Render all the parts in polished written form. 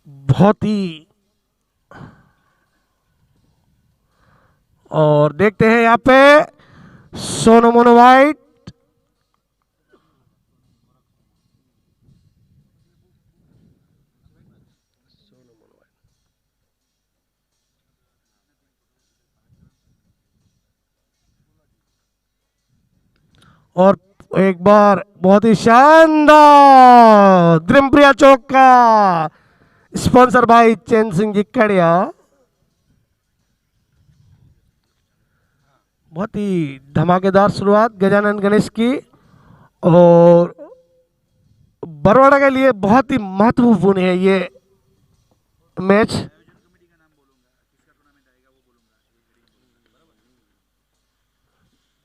बहुत ही। और देखते हैं यहाँ पे सोनू मोनो वाइट। और एक बार बहुत ही शानदार द्रिमप्रिया चौका, स्पॉन्सर बाय चैन सिंह जी कड़िया। बहुत ही धमाकेदार शुरुआत गजानन गणेश की, और बरवाड़ा के लिए बहुत ही महत्वपूर्ण है ये मैच।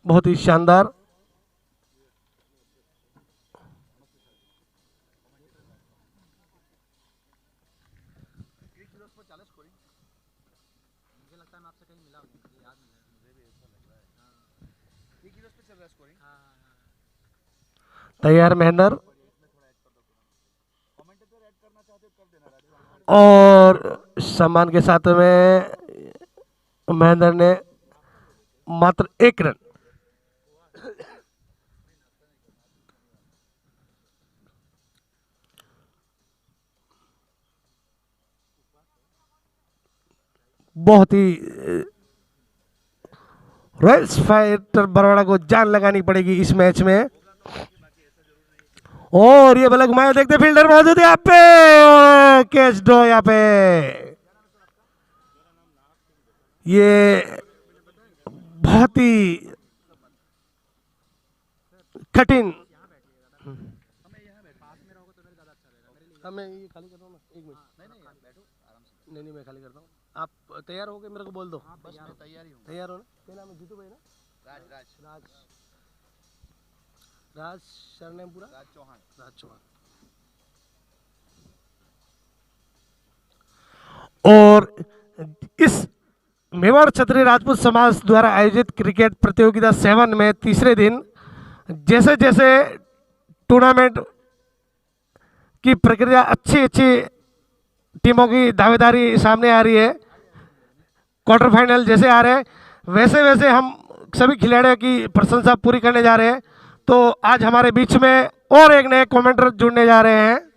बहुत ही शानदार। तैयार महेंद्र, और सम्मान के साथ में महेंद्र ने मात्र 1 रन। बहुत ही रॉयल्स फाइटर बरवाड़ा को जान लगानी पड़ेगी इस मैच में। और ये बल्ला घुमाया, देखते फील्डर मौजूद है यहाँ पे, और कैच ड्रॉ यहाँ पे। ये बहुत ही कठिन। मैं ये खाली कर रहा हूँ ना, 1 मिनट। नहीं नहीं, मैं खाली करता हूँ। आप तैयार हो गए, मेरे को बोल दो। बस मैं तैयार ही हूँ। तैयार हो ना? क्या नाम है? जीतू भाई ना? राज राज राज राज सरनेम पूरा? राज चौहान। राज चौहान। और इस मेवाड़ क्षत्रिय राजपूत समाज द्वारा आयोजित क्रिकेट प्रतियोगिता 7 में तीसरे दिन जैसे जैसे टूर्नामेंट की प्रक्रिया अच्छी अच्छी टीमों की दावेदारी सामने आ रही है, क्वार्टर फाइनल जैसे आ रहे हैं, वैसे वैसे हम सभी खिलाड़ियों की प्रशंसा पूरी करने जा रहे हैं। तो आज हमारे बीच में और एक नए कमेंटर जुड़ने जा रहे हैं।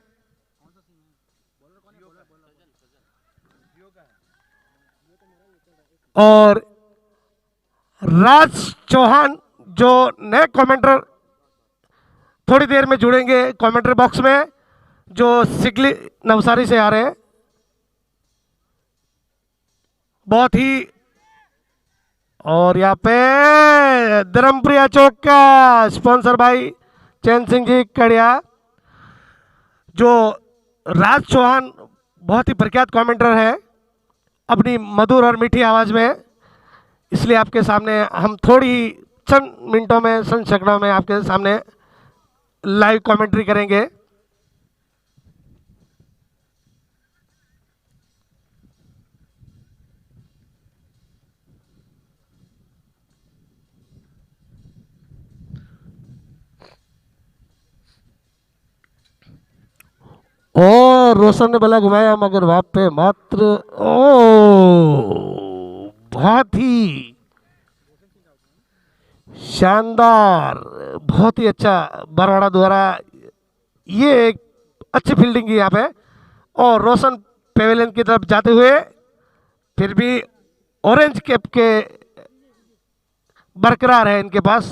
और राज चौहान जो नए कमेंटर थोड़ी देर में जुड़ेंगे कमेंटर बॉक्स में, जो सिगली नवसारी से आ रहे हैं। बहुत ही। और यहाँ पे धर्मप्रिया चौका, स्पॉन्सर बाय चैन सिंह जी कड़िया। जो राज चौहान बहुत ही प्रख्यात कमेंटर है अपनी मधुर और मीठी आवाज में, इसलिए आपके सामने हम थोड़ी चंद मिनटों में, चंद सेकंडों में आपके सामने लाइव कमेंट्री करेंगे। और रोशन ने बल्ला घुमाया, मगर वहां पे मात्र बहुत ही शानदार, बहुत ही अच्छा बरवाड़ा द्वारा ये एक अच्छी फील्डिंग की यहाँ पे। और रोशन पेवेलियन की तरफ जाते हुए, फिर भी ऑरेंज कैप के बरकरार है इनके पास।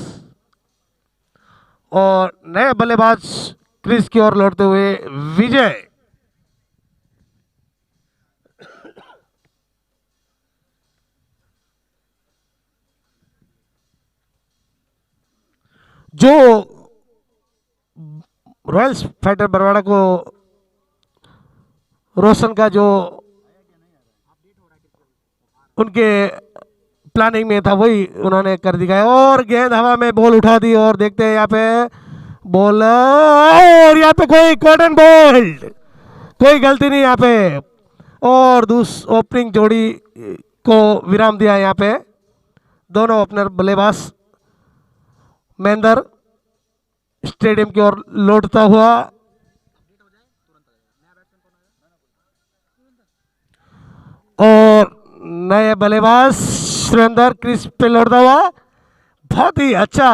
और नए बल्लेबाज क्रीज की ओर लौटते हुए विजय। जो रॉयल्स फाइटर बरवाड़ा को रोशन का जो उनके प्लानिंग में था वही उन्होंने कर दिखाया। और गेंद हवा में बॉल उठा दी, और देखते हैं यहाँ पे बॉल, और यहाँ पे कोई कॉटन बोल्ड, कोई गलती नहीं यहाँ पे। और ओपनिंग जोड़ी को विराम दिया यहाँ पे। दोनों ओपनर बल्लेबाज महेंद्र स्टेडियम की ओर लौटता हुआ। और नए बल्लेबाज सुरेंद्र क्रिस पे लौटता हुआ, बहुत ही अच्छा।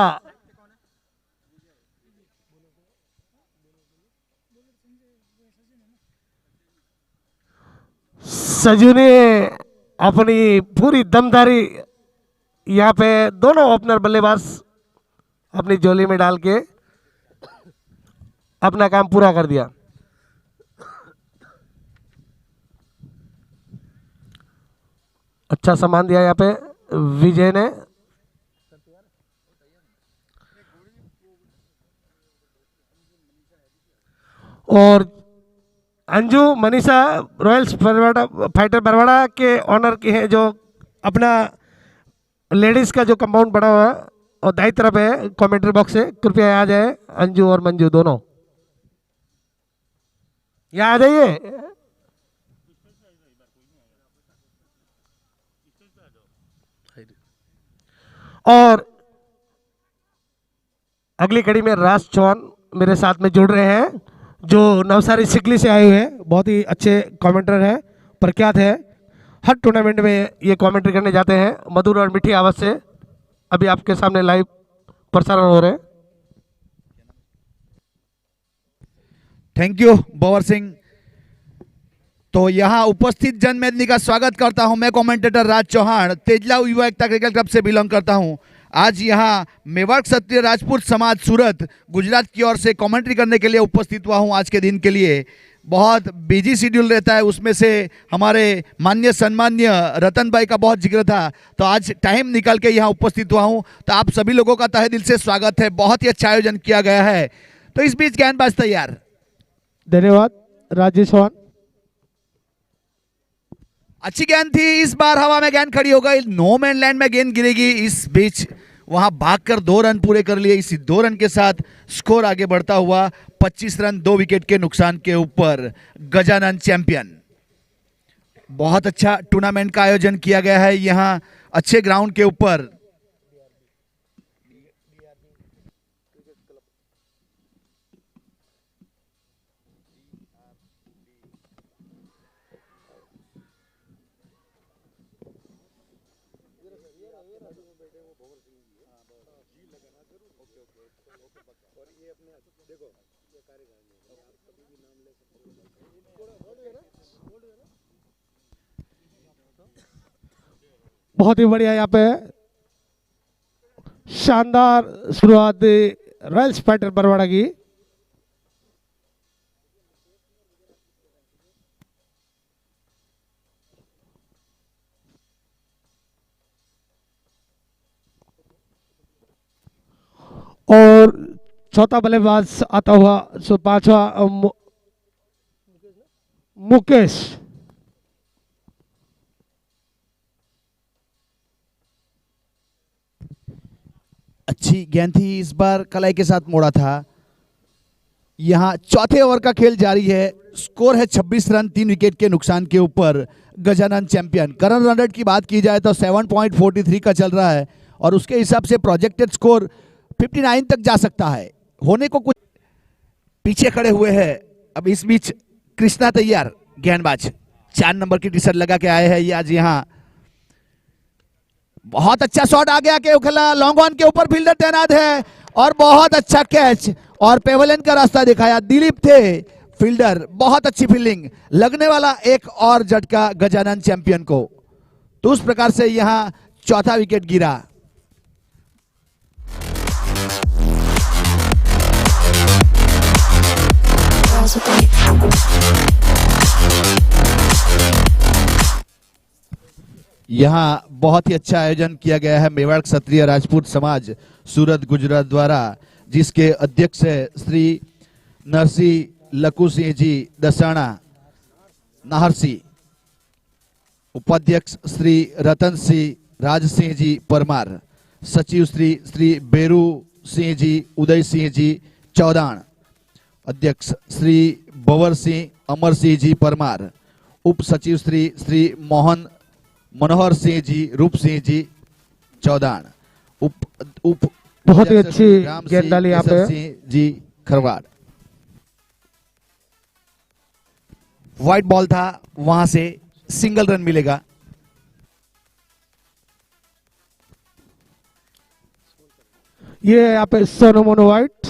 सजू ने अपनी पूरी दमदारी यहाँ पे दोनों ओपनर बल्लेबाज अपनी झोली में डाल के अपना काम पूरा कर दिया। अच्छा सामान दिया यहाँ पे विजय ने। और अंजू मनीषा रॉयल्स बरवाड़ा फाइटर बरवाड़ा के ऑनर की है, जो अपना लेडीज का जो कंपाउंड बना हुआ है और दाई तरफ है कमेंट्री बॉक्स से, कृपया आ जाए अंजू और मंजू दोनों यहाँ आ जाइए। और अगली कड़ी में राज चौहान मेरे साथ में जुड़ रहे हैं, जो नवसारी सिकली से आए हुए हैं, बहुत ही अच्छे कमेंटर हैं, प्रख्यात है। हर टूर्नामेंट में ये कमेंट्री करने जाते हैं मधुर और मीठी आवाज़ से। अभी आपके सामने लाइव प्रसारण हो रहे हैं। Thank you Bawar Singh. तो यहाँ उपस्थित जनमेदनी का स्वागत करता हूं मैं, कमेंटेटर राज चौहान, तेजलाऊ युवा एकता क्रिकेट क्लब से बिलोंग करता हूं। आज यहाँ मेवाड़ क्षत्रिय राजपूत समाज सूरत गुजरात की ओर से कमेंट्री करने के लिए उपस्थित हुआ हूं। आज के दिन के लिए बहुत बिजी शेड्यूल रहता है, उसमें से हमारे माननीय सम्मान्य रतन भाई का बहुत जिक्र था, तो आज टाइम निकाल के यहाँ उपस्थित हुआ हूँ। तो आप सभी लोगों का तहे दिल से स्वागत है, बहुत ही अच्छा आयोजन किया गया है। तो इस बीच गेंदबाज तैयार। धन्यवाद राजेश चौहान। अच्छी गेंद थी, इस बार हवा में गेंद खड़ी हो गई, नो मैन लैंड में गेंद गिरेगी। इस बीच वहां भागकर 2 रन पूरे कर लिए। इसी 2 रन के साथ स्कोर आगे बढ़ता हुआ 25 रन 2 विकेट के नुकसान के ऊपर गजानन चैंपियन। बहुत अच्छा टूर्नामेंट का आयोजन किया गया है यहाँ अच्छे ग्राउंड के ऊपर। बहुत ही बढ़िया यहाँ पे शानदार शुरुआत रॉयल्स फाइटर बरवाड़ा की। और चौथा बल्लेबाज आता हुआ सो 5वां मुकेश। अच्छी गेंद थी, इस बार कलाई के साथ मोड़ा था। यहाँ चौथे ओवर का खेल जारी है, स्कोर है 26 रन 3 विकेट के नुकसान के ऊपर Gajanan champion. Current run rate की बात की जाए तो 7.43 का चल रहा है और उसके हिसाब से प्रोजेक्टेड स्कोर 59 तक जा सकता है। होने को कुछ पीछे खड़े हुए हैं। अब इस बीच कृष्णा तैयार, गेंदबाज 4 नंबर की टी शर्ट लगा के आए हैं ये आज यहाँ। बहुत अच्छा शॉट आ गया के खेला, लॉन्ग ऑन के ऊपर फील्डर तैनात है और बहुत अच्छा कैच और पेवलियन का रास्ता दिखाया। दिलीप थे फील्डर, बहुत अच्छी फील्डिंग, लगने वाला एक और झटका गजानन चैंपियन को। तो उस प्रकार से यहां चौथा विकेट गिरा। यहाँ बहुत ही अच्छा आयोजन किया गया है मेवाड़ क्षत्रिय राजपूत समाज सूरत गुजरात द्वारा, जिसके अध्यक्ष है श्री नरसिंह लकू सिंह जी दसाणा नाहरसी, उपाध्यक्ष श्री रतन सिंह राज सिंह जी परमार, सचिव श्री बेरू सिंह जी उदय सिंह जी चौदान, अध्यक्ष श्री बवर सिंह अमर सिंह जी परमार, उप सचिव श्री मोहन मनोहर सिंह जी रूप सिंह जी चौदान, उप बहुत ही अच्छी गेंद डाली यहाँ पे सिंह जी खरवाड़। व्हाइट बॉल था, वहां से सिंगल रन मिलेगा। ये यहाँ पे सोनू मोनू वाइट।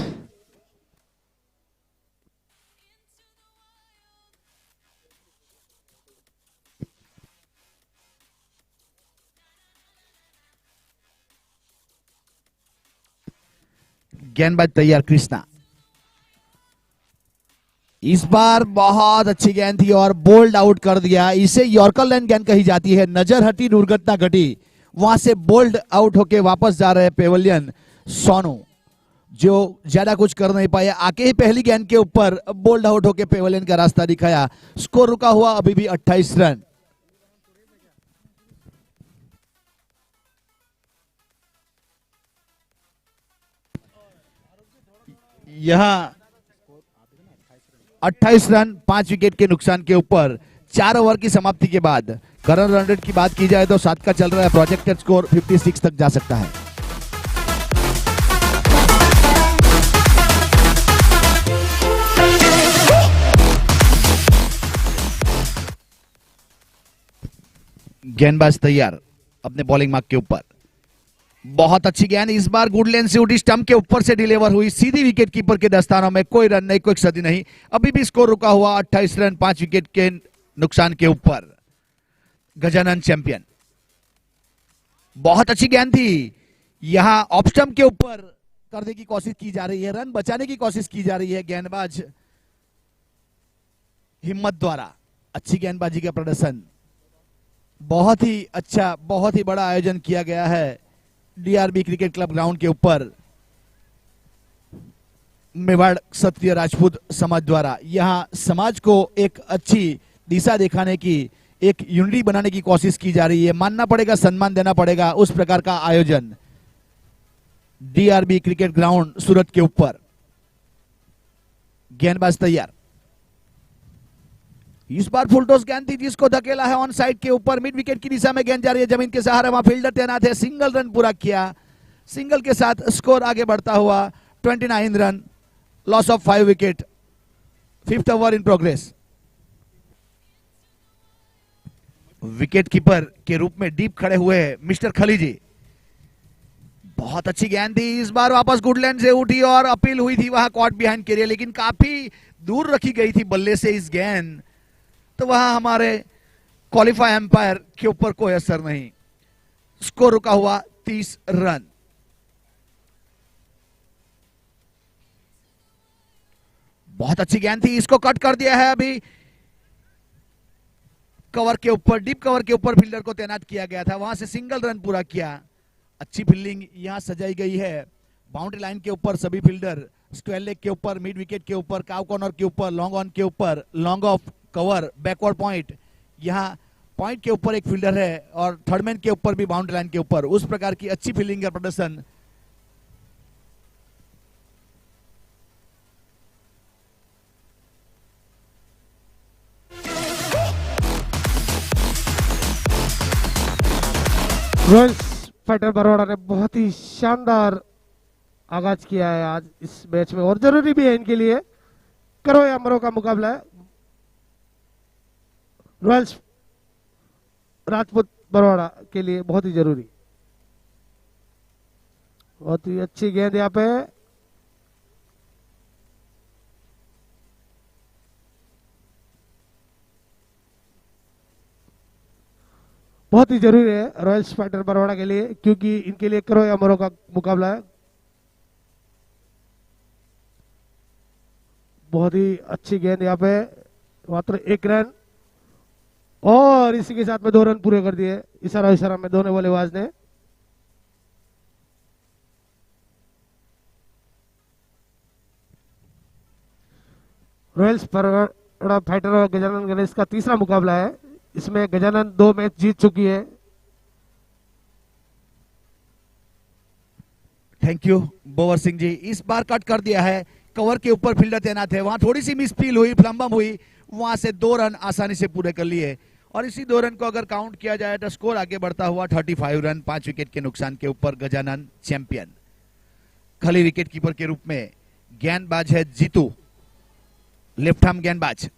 गेंदबाज तैयार कृष्णा। इस बार बहुत अच्छी गेंद थी और बोल्ड आउट कर दिया। इसे यॉर्कर लाइन गेंद कही जाती है। नजर हटी, दुर्घटना घटी, वहां से बोल्ड आउट होके वापस जा रहे पेवेलियन सोनू, जो ज्यादा कुछ कर नहीं पाए। आके ही पहली गेंद के ऊपर बोल्ड आउट होके पेवेलियन का रास्ता दिखाया। स्कोर रुका हुआ अभी भी 28 रन। यहां 28 रन 5 विकेट के नुकसान के ऊपर 4 ओवर की समाप्ति के बाद करंट रन रेट की बात की जाए तो 7 का चल रहा है। प्रोजेक्टेड स्कोर 56 तक जा सकता है। गेंदबाज तैयार अपने बॉलिंग मार्क के ऊपर। बहुत अच्छी गेंद इस बार गुड लेंथ से उठी, स्टंप के ऊपर से डिलीवर हुई सीधी विकेट कीपर के दस्तानों में। कोई रन नहीं, कोई क्षति नहीं। अभी भी स्कोर रुका हुआ 28 रन 5 विकेट के नुकसान के ऊपर। गजानन चैंपियन। बहुत अच्छी गेंद थी, यहां ऑफ स्टंप के ऊपर करने की कोशिश की जा रही है, रन बचाने की कोशिश की जा रही है गेंदबाज हिम्मत द्वारा। अच्छी गेंदबाजी का प्रदर्शन, बहुत ही अच्छा, बहुत ही बड़ा आयोजन किया गया है डीआरबी क्रिकेट क्लब ग्राउंड के ऊपर मेवाड़ क्षत्रिय राजपूत समाज द्वारा। यहां समाज को एक अच्छी दिशा दिखाने की, एक यूनिटी बनाने की कोशिश की जा रही है। मानना पड़ेगा, सम्मान देना पड़ेगा, उस प्रकार का आयोजन डीआरबी क्रिकेट ग्राउंड सूरत के ऊपर। गेंदबाज तैयार। इस बार फुल टॉस गेंद थी जिसको धकेला है ऑन साइड के ऊपर। मिड विकेट की दिशा में गेंद जा रही है, जमीन के सहारे वहां फील्डर तैनात है। सिंगल रन पूरा किया, सिंगल के साथ स्कोर आगे बढ़ता हुआ 29 run, loss of 5 wicket. 5th over in progress. Wicket keeper के रूप में डीप खड़े हुए मिस्टर खलीजी। बहुत अच्छी गेंद थी, इस बार वापस गुडलैंड से उठी और अपील हुई थी वहां कॉट बिहाइंड के लिए, लेकिन काफी दूर रखी गई थी बल्ले से इस गेंद, तो वहां हमारे क्वालिफाई एम्पायर के ऊपर कोई असर नहीं। स्कोर रुका हुआ 30 रन। बहुत अच्छी गेंद थी, इसको कट कर दिया है। अभी कवर के ऊपर, डीप कवर के ऊपर फील्डर को तैनात किया गया था, वहां से सिंगल रन पूरा किया। अच्छी फील्डिंग यहां सजाई गई है। बाउंड्री लाइन के ऊपर सभी फील्डर, स्क्वायर लेग के ऊपर, मिड विकेट के ऊपर, काव कॉर्नर के ऊपर, लॉन्ग ऑन के ऊपर, long off cover, backward point. यहां पॉइंट के ऊपर एक फील्डर है और थर्ड मैन के ऊपर भी बाउंड्री लाइन के ऊपर। उस प्रकार की अच्छी फील्डिंग का प्रदर्शन रॉयल्स फाइटर बड़ौदा ने बहुत ही शानदार आगाज किया है आज इस मैच में, और जरूरी भी है इनके लिए। करो या मरो का मुकाबला है। रॉयल्स राजपूत बड़ौदा के लिए बहुत ही जरूरी। बहुत ही अच्छी गेंद यहाँ पे। बहुत ही जरूरी है रॉयल्स फाइटर बड़ौदा के लिए, क्योंकि इनके लिए करो या मरो का मुकाबला है। बहुत ही अच्छी गेंद यहाँ पे, मात्र 1 रन, और इसी के साथ में 2 रन पूरे कर दिए इशारा इशारा में दोनों बल्लेबाज ने। रॉयल्स फाइटर और गजानन गणेश का तीसरा मुकाबला है। इसमें गजानन 2 मैच जीत चुकी है। Thank you बोवर Singh ji. इस बार कट कर दिया है, कवर के ऊपर फील्डर तैनात है, वहां थोड़ी सी मिसफील हुई, फ्लम्बम हुई, वहां से 2 रन आसानी से पूरे कर लिए। और इसी 2 रन को अगर काउंट किया जाए तो स्कोर आगे बढ़ता हुआ 35 रन 5 विकेट के नुकसान के ऊपर। गजानन चैंपियन। खली विकेट कीपर के रूप में गेंदबाज है जीतू, लेफ्ट आर्म गेंदबाज।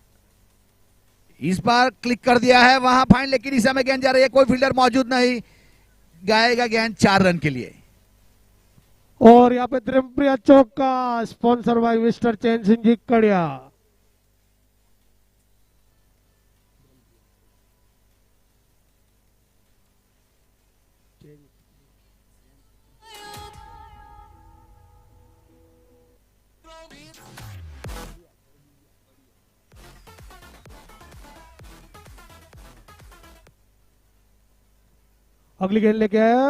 इस बार क्लिक कर दिया है वहां फाइन, लेकिन इस समय गेंद जा रही है, कोई फील्डर मौजूद नहीं, गाएगा गेंद 4 रन के लिए। और यहाँ पे त्रिप्रिया चौका, स्पॉन्सर बाय मिस्टर चैन सिंह जी कड़िया। अगली गेंद लेके आया,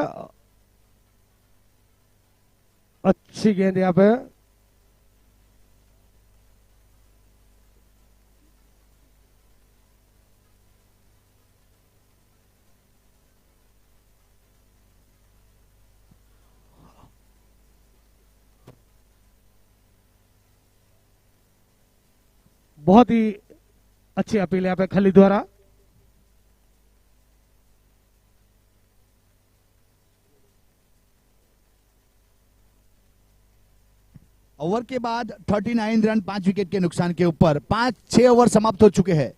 अच्छी गेंद यहाँ पे। बहुत ही अच्छी अपील यहाँ पे खली द्वारा। ओवर के बाद 39 रन 5 विकेट के नुकसान के ऊपर 5-6 ओवर समाप्त हो चुके हैं।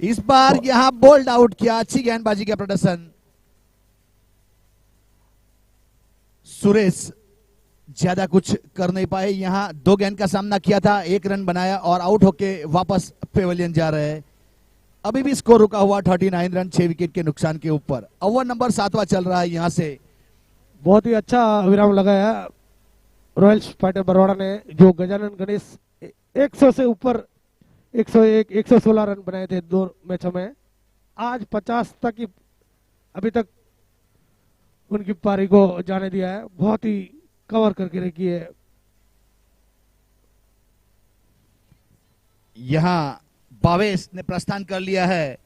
इस बार यहां बोल्ड आउट किया, अच्छी गेंदबाजी का प्रदर्शन। सुरेश ज्यादा कुछ कर नहीं पाए, यहां 2 गेंद का सामना किया था, 1 रन बनाया और आउट होके वापस पेवेलियन जा रहे हैं। अभी भी स्कोर रुका हुआ 39 रन 6 विकेट के नुकसान के ऊपर। ओवर नंबर 7वां चल रहा है यहां से। बहुत ही अच्छा विराम लगाया रॉयल्स फाइटर बड़ौदा ने, जो गजानन गणेश 100 से ऊपर 101 116 रन बनाए थे 2 मैचों में। आज 50 तक ही अभी तक उनकी पारी को जाने दिया है, बहुत ही कवर करके रखी है। यहां भावेश ने प्रस्थान कर लिया है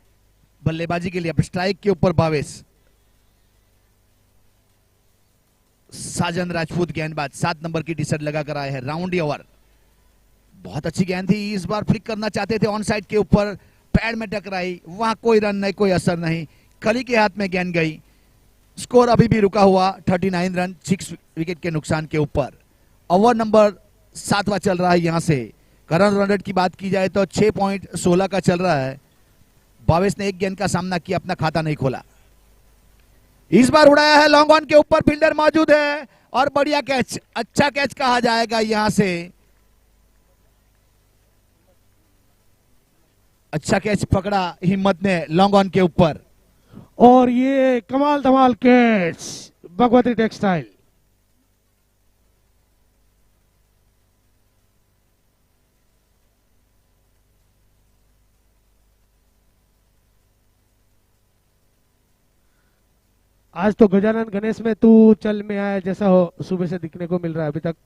बल्लेबाजी के लिए, स्ट्राइक के ऊपर भावेश। साजन राजपूत गेंदबाज 7 नंबर की टी शर्ट लगाकर आए हैं। राउंड ओवर, बहुत अच्छी गेंद थी, इस बार फ्लिक करना चाहते थे, ऑन साइड के ऊपर पैड में टकराई, वहां कोई रन नहीं, कोई असर नहीं, कली के हाथ में गेंद गई। स्कोर अभी भी रुका हुआ 39 रन 6 विकेट के नुकसान के ऊपर। ओवर नंबर 7वां चल रहा है यहां से। करंट रन रेट की बात की जाए तो 6.16 का चल रहा है। भावेश ने 1 गेंद का सामना किया, अपना खाता नहीं खोला। इस बार उड़ाया है लॉन्ग ऑन के ऊपर, फील्डर मौजूद है और बढ़िया कैच, अच्छा कैच कहा जाएगा यहां से। अच्छा कैच पकड़ा हिम्मत ने लॉन्ग ऑन के ऊपर। और ये कमाल धमाल कैच भगवती टेक्सटाइल। आज तो गजानन गणेश में तू चल में आया जैसा हो सुबह से दिखने को मिल रहा है अभी तक।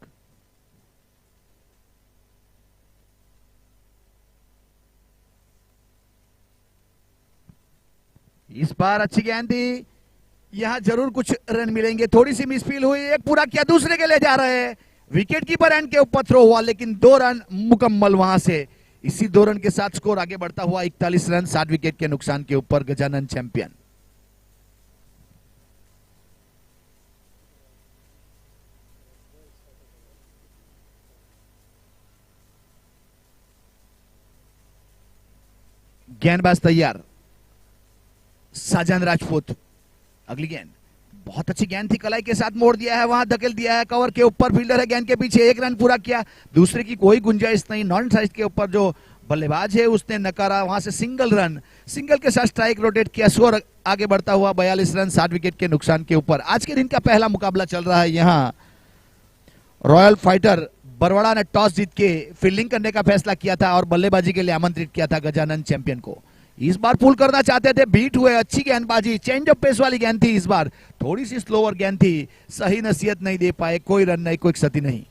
इस बार अच्छी गेंद थी, यहां जरूर कुछ रन मिलेंगे। थोड़ी सी मिसफील हुई, एक पूरा किया, दूसरे के ले जा रहे हैं। विकेट कीपर एंड के ऊपर थ्रो हुआ, लेकिन 2 रन मुकम्मल वहां से। इसी 2 रन के साथ स्कोर आगे बढ़ता हुआ 41 रन 60 विकेट के नुकसान के ऊपर गजानन चैंपियन। गेंदबाज तैयार, साजन राजपूत। अगली गेंद बहुत अच्छी गेंद थी, कलाई के साथ मोड़ दिया है, वहां धकेल दिया है, कवर के ऊपर, फील्डर है गेंद के पीछे, 1 रन पूरा किया, दूसरे की कोई गुंजाइश नहीं। नॉन साइड के ऊपर जो बल्लेबाज है उसने नकारा, वहां से सिंगल रन, सिंगल के साथ स्ट्राइक रोटेट किया। स्कोर आगे बढ़ता हुआ 42 रन 60 विकेट के नुकसान के ऊपर। आज के दिन का पहला मुकाबला चल रहा है यहां। रॉयल फाइटर बरवाड़ा ने टॉस जीत के फील्डिंग करने का फैसला किया था और बल्लेबाजी के लिए आमंत्रित किया था गजानन चैंपियन को। इस बार पुल करना चाहते थे, बीट हुए, अच्छी गेंदबाजी, चेंज ऑफ पेस वाली गेंद थी। इस बार थोड़ी सी स्लोअर गेंद थी, सही नसीहत नहीं दे पाए, कोई रन नहीं, कोई क्षति नहीं।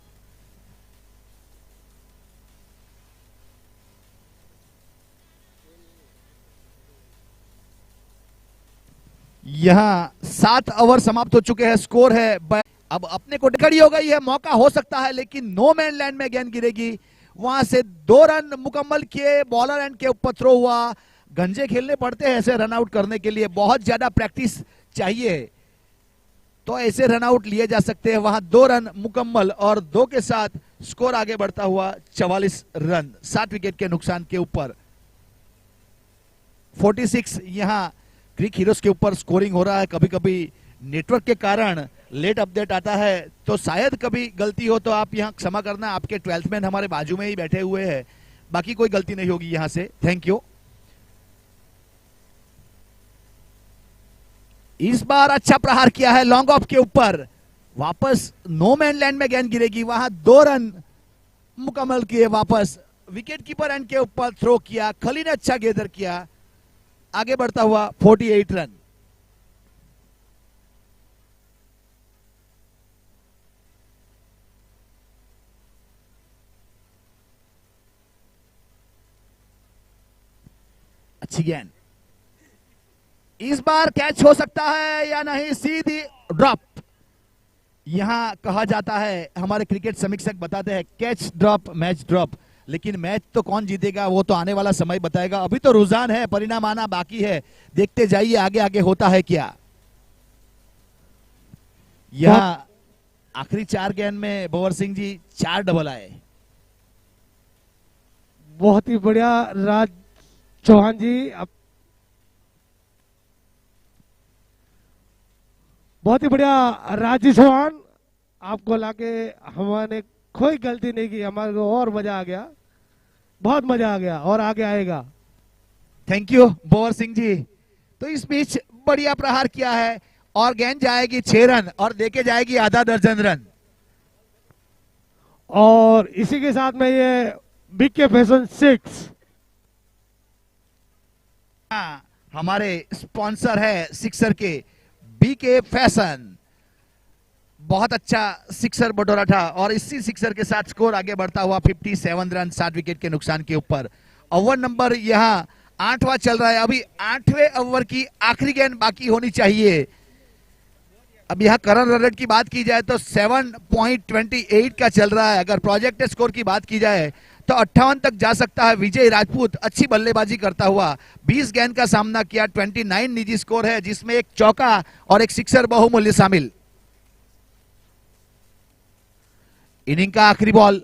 यहाँ 7 ओवर समाप्त हो चुके हैं, स्कोर है अब अपने को खड़ी हो गई है, मौका हो सकता है लेकिन नो मैन लैंड में गेंद गिरेगी। वहां से 2 रन मुकम्मल किए, बॉलर एंड के ऊपर थ्रो हुआ। गंजे खेलने पड़ते हैं ऐसे रन आउट करने के लिए, बहुत ज्यादा प्रैक्टिस चाहिए तो ऐसे रन आउट लिए जा सकते हैं। वहां 2 रन मुकम्मल और 2 के साथ स्कोर आगे बढ़ता हुआ 44 रन 7 विकेट के नुकसान के ऊपर। 46 यहां क्रिक हीरोज के ऊपर स्कोरिंग हो रहा है। कभी कभी नेटवर्क के कारण लेट अपडेट आता है तो शायद कभी गलती हो तो आप यहां क्षमा करना। आपके 12th मैन हमारे बाजू में ही बैठे हुए हैं, बाकी कोई गलती नहीं होगी यहां से। Thank you. इस बार अच्छा प्रहार किया है लॉन्ग ऑफ के ऊपर, वापस नो मैन लैंड में गेंद गिरेगी। वहां 2 रन मुकम्मल किए, वापस विकेट कीपर एंड के ऊपर थ्रो किया। खली ने अच्छा गेंदर किया, आगे बढ़ता हुआ 48 रन। अच्छी गेंद, इस बार कैच हो सकता है या नहीं, सीधी ड्रॉप। यहां कहा जाता है, हमारे क्रिकेट समीक्षक बताते हैं कैच ड्रॉप मैच ड्रॉप, लेकिन मैच तो कौन जीतेगा वो तो आने वाला समय बताएगा। अभी तो रुझान है, परिणाम आना बाकी है, देखते जाइए आगे आगे होता है क्या। यहां आखिरी 4 गेंद में भंवर सिंह जी 4 डबल आए। बहुत ही बढ़िया राज चौहान जी, बहुत ही बढ़िया राजी चौहान, आपको लाके हमारे कोई गलती नहीं की, हमारे को और मजा आ गया, बहुत मजा आ गया और आगे आएगा। Thank you Bhanwar Singh ji. तो इस बीच बढ़िया प्रहार किया है और गेंद जाएगी 6 रन और देके जाएगी आधा दर्जन रन। और इसी के साथ में ये बिग के फैशन 6 हमारे स्पॉन्सर है सिक्सर के बीके फैशन, बहुत अच्छा सिक्सर बटोरा था और इसी सिक्सर के साथ स्कोर आगे बढ़ता हुआ 57 रन 7 विकेट के नुकसान के ऊपर। ओवर नंबर यहां 8वां चल रहा है, अभी 8वें ओवर की आखिरी गेंद बाकी होनी चाहिए। अब यहां करंट रन रेट की बात की जाए तो 7.28 का चल रहा है। अगर प्रोजेक्ट स्कोर की बात की जाए तो 58 तक जा सकता है। विजय राजपूत अच्छी बल्लेबाजी करता हुआ 20 गेंद का सामना किया, 29 निजी स्कोर है जिसमें एक चौका और एक सिक्सर बहुमूल्य शामिल। इनिंग का आखिरी बॉल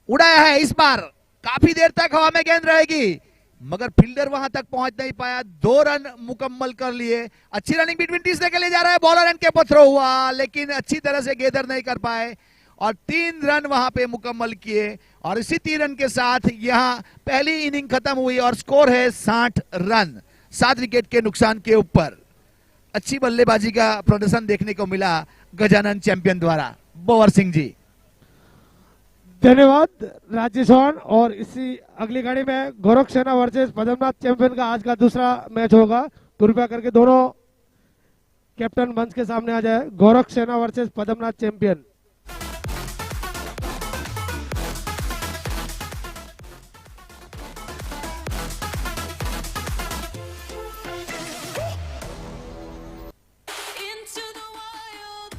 उड़ाया है, इस बार काफी देर तक हवा में गेंद रहेगी मगर फील्डर वहां तक पहुंच नहीं पाया। 2 रन मुकम्मल कर लिए। अच्छी रनिंग बिटवीन टीज लेकर ले जा रहा है, बॉलर एंड के पत्थर हुआ लेकिन अच्छी तरह से गेंदर नहीं कर पाए और 3 रन वहां पे मुकम्मल किए और इसी 3 रन के साथ यहां पहली इनिंग खत्म हुई और स्कोर है 60 रन 7 विकेट के नुकसान के ऊपर। अच्छी बल्लेबाजी का प्रदर्शन देखने को मिला गजानन चैंपियन द्वारा। भंवर सिंह जी धन्यवाद राजेश चौहान। और इसी अगली गाड़ी में गोरखसेना वर्सेस पद्मनाथ चैंपियन का आज का दूसरा मैच होगा। कृपया करके दोनों कैप्टन मंच के सामने आ जाए। Gorakhsena versus Padmanath champion. Into the wild.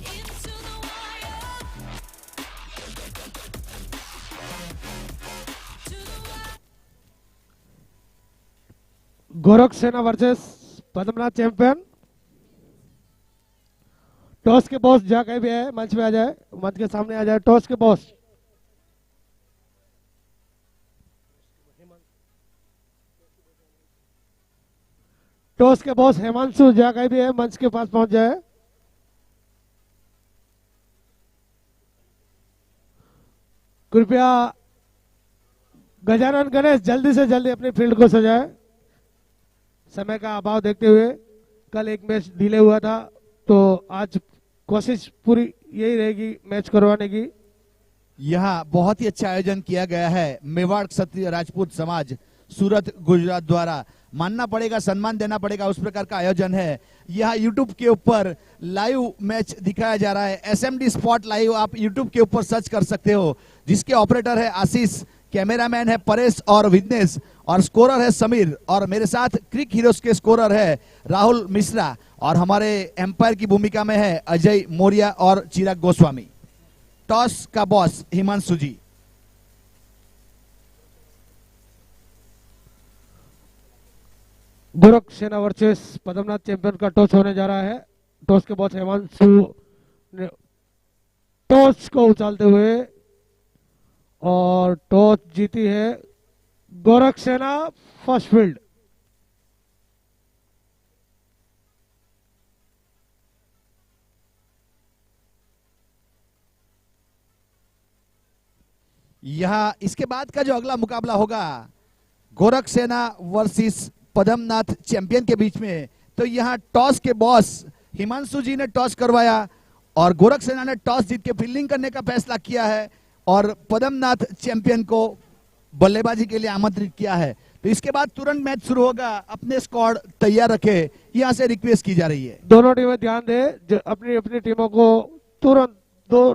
Into the wild. To the wild. Gorakhsena versus Padmanath champion. Toss के बॉस जहाँ कहीं भी है मंच पे आ जाए, मंच के सामने आ जाए। टॉस के बॉस टॉस के बॉस हिमांशु जहाँ कहीं भी है मंच के पास पहुंच जाए। कृपया गजानन गणेश जल्दी से जल्दी अपनी फील्ड को सजाए। समय का अभाव देखते हुए कल एक मैच डिले हुआ था तो आज कोशिश पूरी यही रहेगी मैच करवाने की। यहाँ बहुत ही अच्छा आयोजन किया गया है मेवाड़ क्षत्रिय राजपूत समाज सूरत गुजरात द्वारा। मानना पड़ेगा, सम्मान देना पड़ेगा, उस प्रकार का आयोजन है। यह यूट्यूब के ऊपर लाइव मैच दिखाया जा रहा है। एसएमडी स्पॉट लाइव आप यूट्यूब के ऊपर सर्च कर सकते हो, जिसके ऑपरेटर है आशीष, कैमरामैन है परेश और विघ्नेश, और स्कोरर है समीर, और मेरे साथ क्रिक हीरोज के स्कोरर है राहुल मिश्रा, और हमारे एम्पायर की भूमिका में है अजय मौर्य और चिराग गोस्वामी। टॉस का बॉस हिमांशु जी। गोरख सेना वर्सेस पद्मनाथ चैंपियन का टॉस होने जा रहा है। टॉस के बॉस हिमांशु ने टॉस को उछालते हुए और टॉस जीती है गोरख सेना। First field. यह इसके बाद का जो अगला मुकाबला होगा गोरख सेना वर्सेस पद्मनाथ चैंपियन के बीच में, तो यहाँ टॉस के बॉस हिमांशु जी ने टॉस करवाया और गोरख सेना ने टॉस जीत के फील्डिंग करने का फैसला किया है और पद्मनाथ चैंपियन को बल्लेबाजी के लिए आमंत्रित किया है। तो इसके बाद तुरंत मैच शुरू होगा। अपने स्क्वाड तैयार रखे, यहाँ से रिक्वेस्ट की जा रही है। दोनों टीमें ध्यान दें, अपनी अपनी टीमों को तुरंत 2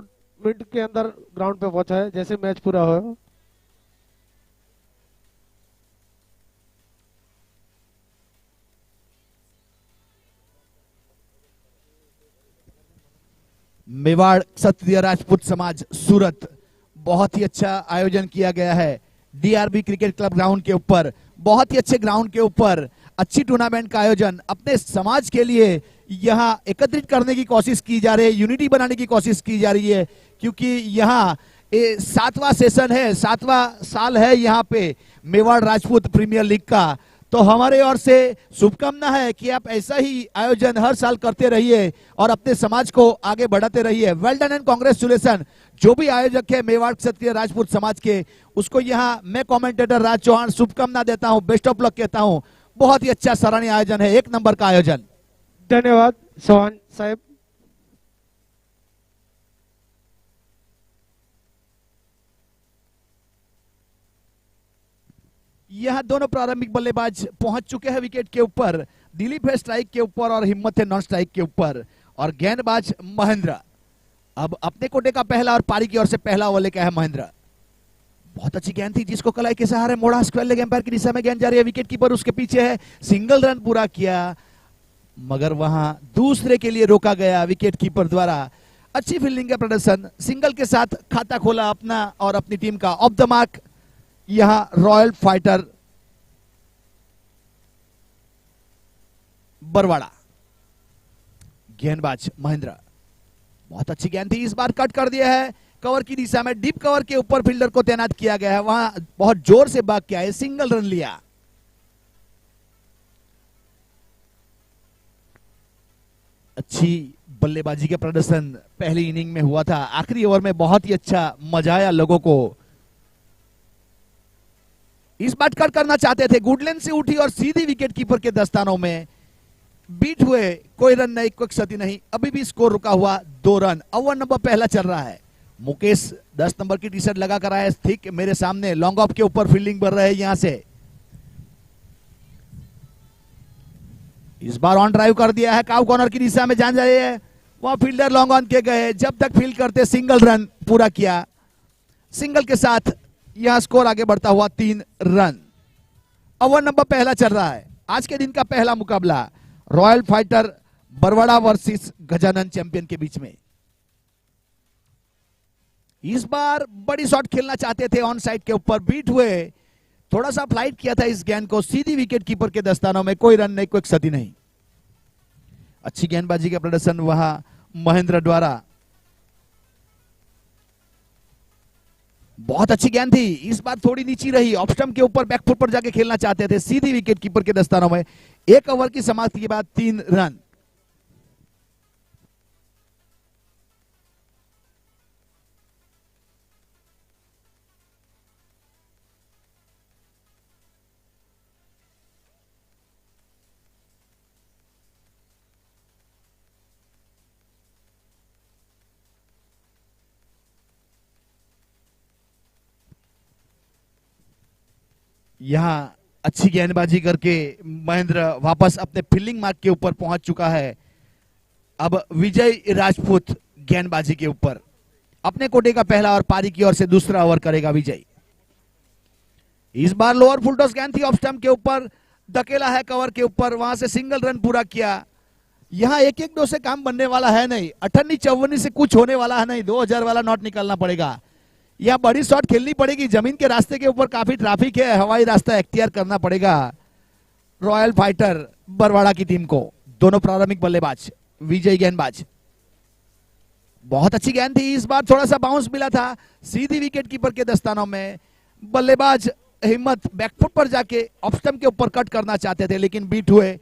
मिनट के अंदर ग्राउंड पे पहुंचाए जैसे मैच पूरा हो। मेवाड़ क्षत्रिय राजपूत समाज सूरत, बहुत ही अच्छा आयोजन किया गया है डीआरबी क्रिकेट क्लब ग्राउंड के ऊपर। बहुत ही अच्छे ग्राउंड के ऊपर अच्छी टूर्नामेंट का आयोजन अपने समाज के लिए यहाँ एकत्रित करने की कोशिश की जा रही है, यूनिटी बनाने की कोशिश की जा रही है, क्योंकि यहाँ 7वां सेशन है, 7वां साल है यहाँ पे मेवाड़ राजपूत प्रीमियर लीग का। तो हमारे ओर से शुभकामना है कि आप ऐसा ही आयोजन हर साल करते रहिए और अपने समाज को आगे बढ़ाते रहिए। वेल डन एंड कांग्रेचुलेशन जो भी आयोजक है मेवाड़ क्षत्रिय राजपूत समाज के, उसको यहाँ मैं कमेंटेटर राज चौहान शुभकामना देता हूँ, बेस्ट ऑफ लक कहता हूँ। बहुत ही अच्छा सराहनीय आयोजन है, 1 नंबर का आयोजन। धन्यवाद चौहान साहब। यह दोनों प्रारंभिक बल्लेबाज पहुंच चुके हैं विकेट के ऊपर। दिलीप है स्ट्राइक के ऊपर और हिम्मत है नॉन स्ट्राइक के ऊपर, और गेंदबाज महेंद्र। अब अपने कोटे का पहला और पारी की ओर से पहला ओवर लेकर है महेंद्र। बहुत अच्छी गेंद थी जिसको कलाई के सहारे मोड़ा, स्क्वायर लेग एम्पायर की दिशा में गेंद जा रही है। विकेट कीपर उसके पीछे है, सिंगल रन पूरा किया मगर वहां दूसरे के लिए रोका गया विकेट कीपर द्वारा। अच्छी फील्डिंग का प्रदर्शन, सिंगल के साथ खाता खोला अपना और अपनी टीम का। ऑफ द मार्क यहां रॉयल फाइटर बरवाड़ा। गेंदबाज महेंद्र, बहुत अच्छी गेंद थी, इस बार कट कर दिया है कवर की दिशा में। डीप कवर के ऊपर फील्डर को तैनात किया गया है, वहां बहुत जोर से भाग के आए, सिंगल रन लिया। अच्छी बल्लेबाजी के प्रदर्शन पहली इनिंग में हुआ था, आखिरी ओवर में बहुत ही अच्छा मजा आया लोगों को। इस बार कट करना चाहते थे, गुडलैंड से उठी और सीधी विकेट कीपर के दस्तानों में बीट हुए। कोई रन नहीं, कोई क्षति नहीं, अभी भी स्कोर रुका हुआ 2 रन। ओवर नंबर पहला चल रहा है। मुकेश 10 नंबर की टी शर्ट लगा कर आया, ठीक मेरे सामने लॉन्ग ऑफ के ऊपर फील्डिंग कर रहे हैं यहां से। इस बार ऑन ड्राइव कर दिया है, काउ कॉर्नर की दिशा में जान जा रही है, वहां फील्डर लॉन्ग ऑन के गए, जब तक फील्ड करते सिंगल रन पूरा किया। सिंगल के साथ यह स्कोर आगे बढ़ता हुआ 3 रन। ओवर नंबर पहला चल रहा है। आज के दिन का पहला मुकाबला royal fighter Barwada versus Gajanan champion के बीच में। इस बार बड़ी शॉट खेलना चाहते थे, ऑन साइड के ऊपर बीट हुए, थोड़ा सा फ्लाइट किया था इस गेंद को, सीधी विकेट कीपर के दस्तानों में। कोई रन नहीं, कोई क्षति नहीं। अच्छी गेंदबाजी का प्रदर्शन वहां महेंद्र द्वारा। बहुत अच्छी गेंद थी, इस बार थोड़ी नीची रही, ऑफ स्टंप के ऊपर बैकफुट पर जाके खेलना चाहते थे, सीधी विकेट कीपर के दस्तानों में। 1 ओवर की समाप्ति के बाद 3 रन। यहां अच्छी गेंदबाजी करके महेंद्र वापस अपने फील्डिंग मार्क के ऊपर पहुंच चुका है। अब विजय राजपूत गेंदबाजी के ऊपर अपने कोटे का पहला और पारी की ओर से दूसरा ओवर करेगा विजय। इस बार लोअर फुल टॉस गेंद थी ऑफ स्टंप के ऊपर, धकेला है कवर के ऊपर, वहां से सिंगल रन पूरा किया। यहां 1-1-2 से काम बनने वाला है नहीं, 58-54 से कुछ होने वाला है नहीं, 2000 वाला नॉट निकालना पड़ेगा। यह बड़ी शॉट खेलनी पड़ेगी, जमीन के रास्ते के ऊपर काफी ट्रैफिक है, हवाई रास्ता इख्तियार करना पड़ेगा रॉयल फाइटर बरवाड़ा की टीम को। दोनों प्रारंभिक बल्लेबाज, विजय गेंदबाज। बहुत अच्छी गेंद थी, इस बार थोड़ा सा बाउंस मिला था सीधी विकेट कीपर के दस्तानों में। बल्लेबाज हिम्मत बैकफुट पर जाके ऑफ स्टंप के ऊपर कट करना चाहते थे, लेकिन बीट हुए।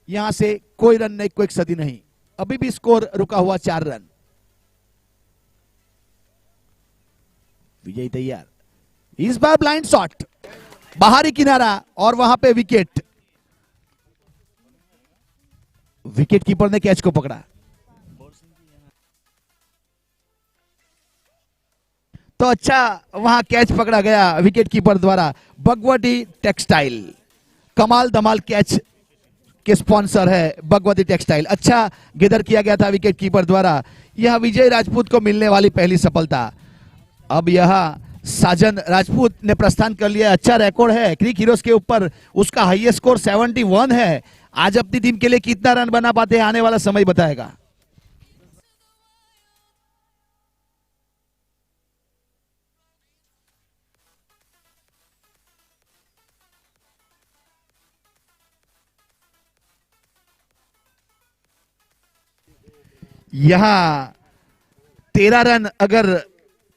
यहां से कोई रन नहीं, कोई सदी नहीं, अभी भी स्कोर रुका हुआ 4 रन। विजय तैयार, इस बार ब्लाइंड शॉट, बाहरी किनारा और वहां पे विकेट। विकेट कीपर ने कैच को पकड़ा, तो अच्छा वहां कैच पकड़ा गया विकेट कीपर द्वारा। भगवती टेक्सटाइल कमाल धमाल कैच के स्पॉन्सर है भगवती टेक्सटाइल। अच्छा गेदर किया गया था विकेट कीपर द्वारा। यह विजय राजपूत को मिलने वाली पहली सफलता। अब यह साजन राजपूत ने प्रस्थान कर लिया। अच्छा रिकॉर्ड है क्रिक हीरोज के ऊपर, उसका हाईएस्ट स्कोर 71 है। आज अपनी टीम के लिए कितना रन बना पाते हैं आने वाला समय बताएगा। यहां 13 रन अगर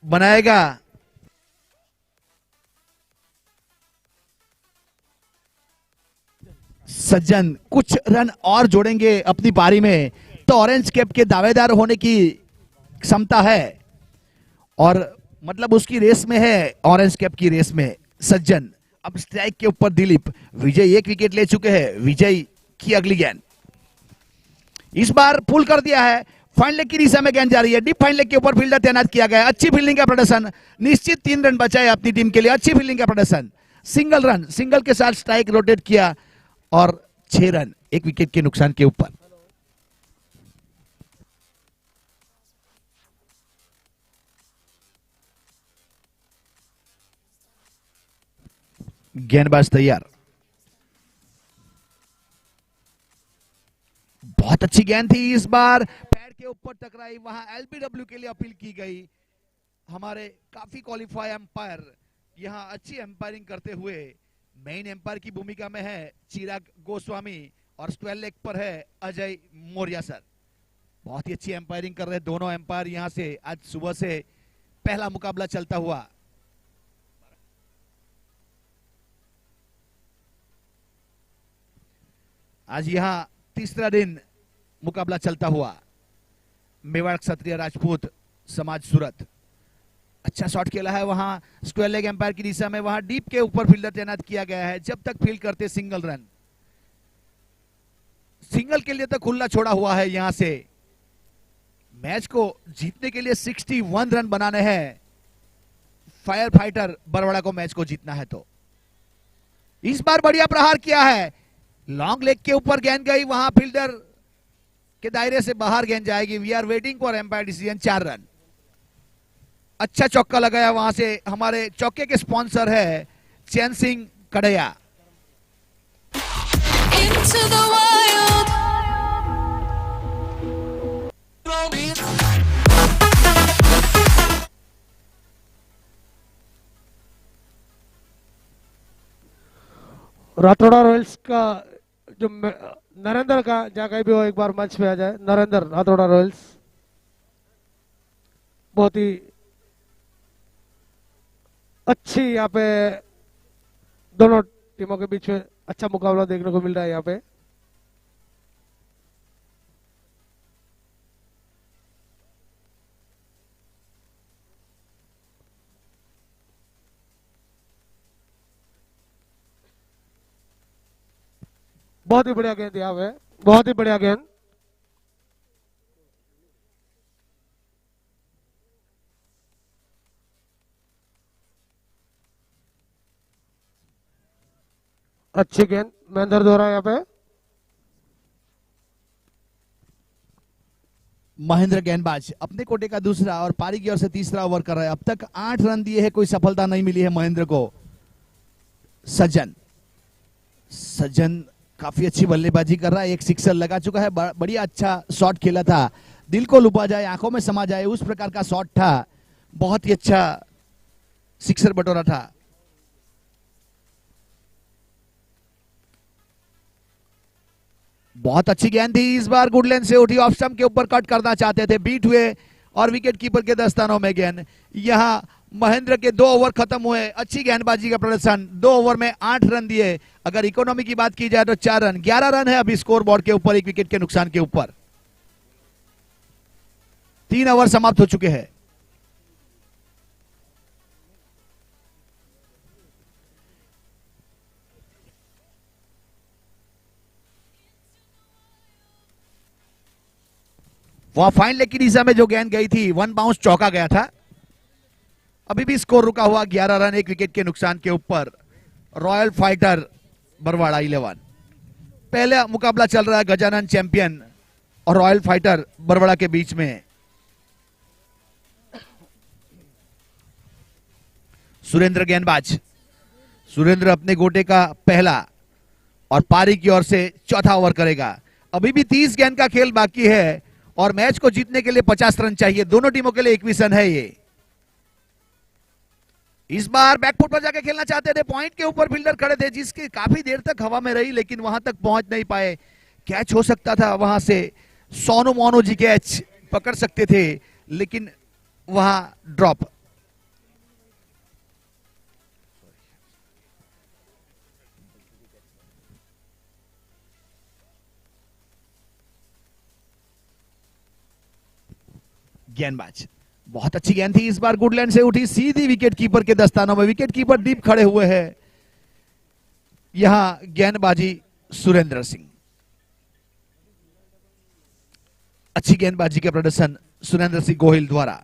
बनाएगा सज्जन, कुछ रन और जोड़ेंगे अपनी पारी में तो ऑरेंज कैप के दावेदार होने की क्षमता है, और मतलब उसकी रेस में है, ऑरेंज कैप की रेस में सज्जन। अब स्ट्राइक के ऊपर दिलीप। विजय 1 विकेट ले चुके हैं। विजय की अगली गेंद इस बार पुल कर दिया है, फाइन लेग की दिशा में गेंद जा रही है। डीप फाइन लेग के ऊपर फील्डर तैनात किया गया है। अच्छी फील्डिंग का प्रदर्शन, निश्चित 3 रन बचाए अपनी टीम के लिए। अच्छी फील्डिंग का प्रदर्शन, सिंगल रन, सिंगल के साथ स्ट्राइक रोटेट किया और 6 रन 1 विकेट के नुकसान के ऊपर। गेंदबाज तैयार, बहुत अच्छी गेंद थी, इस बार पैर के ऊपर टकराई, वहां एलबीडब्ल्यू के लिए अपील की गई। हमारे काफी क्वालिफाई एम्पायर यहां अच्छी एम्पायरिंग करते हुए मेन एम्पायर की भूमिका में है चिराग गोस्वामी और स्क्वेयर लेग पर है अजय मौर्य सर। बहुत ही अच्छी एम्पायरिंग कर रहे हैं दोनों एम्पायर यहां से। आज सुबह से पहला मुकाबला चलता हुआ। आज यहां तीसरा दिन मुकाबला चलता हुआ। मेवाड़ क्षत्रिय राजपूत समाज सूरत। अच्छा शॉट खेला है वहां स्क्वायर लेग एम्पायर की दिशा में, वहां डीप के ऊपर फील्डर तैनात किया गया है। जब तक फील्ड करते सिंगल रन, सिंगल के लिए तो खुला छोड़ा हुआ है। यहां से मैच को जीतने के लिए 61 रन बनाने हैं फायर फाइटर बरवाड़ा को, मैच को जीतना है तो। इस बार बढ़िया प्रहार किया है, लॉन्ग लेग के ऊपर गेंद गई, वहां फील्डर के दायरे से बाहर गेंद जाएगी। We are waiting for umpire decision. 4 run. अच्छा चौका लगाया वहां से, हमारे चौके के स्पॉन्सर है Chain Singh Kadaiya. Into the wild. Rathoda royals का जो नरेंद्र का, जहाँ कहीं भी हो एक बार मंच पे आ जाए। नरेंद्र राठौड़ा रॉयल्स, बहुत ही अच्छी यहाँ पे दोनों टीमों के बीच में अच्छा मुकाबला देखने को मिल रहा है यहाँ पे। बहुत ही बढ़िया गेंद यहाँ पे, बहुत ही बढ़िया गेंद। अच्छी गेंद महेंद्र द्वारा यहाँ पे। महेंद्र गेंदबाज अपने कोटे का दूसरा और पारी की ओर से तीसरा ओवर कर रहा है। अब तक 8 रन दिए हैं, कोई सफलता नहीं मिली है महेंद्र को। सज्जन काफी अच्छी बल्लेबाजी कर रहा है, एक सिक्सर लगा चुका है, बढ़िया अच्छा शॉट खेला था, दिल को लुभा जाए, आंखों में समा जाए उस प्रकार का शॉट था, बहुत ही अच्छा सिक्सर बटोरा था। बहुत अच्छी गेंद थी, इस बार गुड लेंथ से उठी, ऑफ स्टंप के ऊपर कट करना चाहते थे, बीट हुए और विकेट कीपर के दस्तानों में गेंद। यहां महेंद्र के 2 ओवर खत्म हुए, अच्छी गेंदबाजी का प्रदर्शन, 2 ओवर में 8 रन दिए। अगर इकोनॉमी की बात की जाए तो 4 रन, 11 रन है अभी स्कोर बोर्ड के ऊपर, 1 विकेट के नुकसान के ऊपर। 3 ओवर समाप्त हो चुके हैं। वहां फाइन लेग की दिशा में जो गेंद गई थी, 1 बाउंस चौका गया था। अभी भी स्कोर रुका हुआ 11 रन 1 विकेट के नुकसान के ऊपर। Royal fighter Barwada 11। पहला मुकाबला चल रहा है गजानन चैंपियन और रॉयल फाइटर बरवाड़ा के बीच में। सुरेंद्र गेंदबाज, सुरेंद्र अपने गोटे का पहला और पारी की ओर से चौथा ओवर करेगा। अभी भी 30 गेंद का खेल बाकी है और मैच को जीतने के लिए 50 रन चाहिए, दोनों टीमों के लिए 21 रन है ये। इस बार बैकफुट पर जाके खेलना चाहते थे, पॉइंट के ऊपर फील्डर खड़े थे जिसकी काफी देर तक हवा में रही लेकिन वहां तक पहुंच नहीं पाए। कैच हो सकता था, वहां से सोनू मोनू जी कैच पकड़ सकते थे लेकिन वहां ड्रॉप। गेंदबाज, बहुत अच्छी गेंद थी, इस बार गुड लेंथ से उठी, सीधी विकेट कीपर के दस्तानों में। विकेट कीपर डीप खड़े हुए हैं। यहां गेंदबाजी सुरेंद्र सिंह, अच्छी गेंदबाजी के प्रदर्शन सुरेंद्र सिंह गोहिल द्वारा।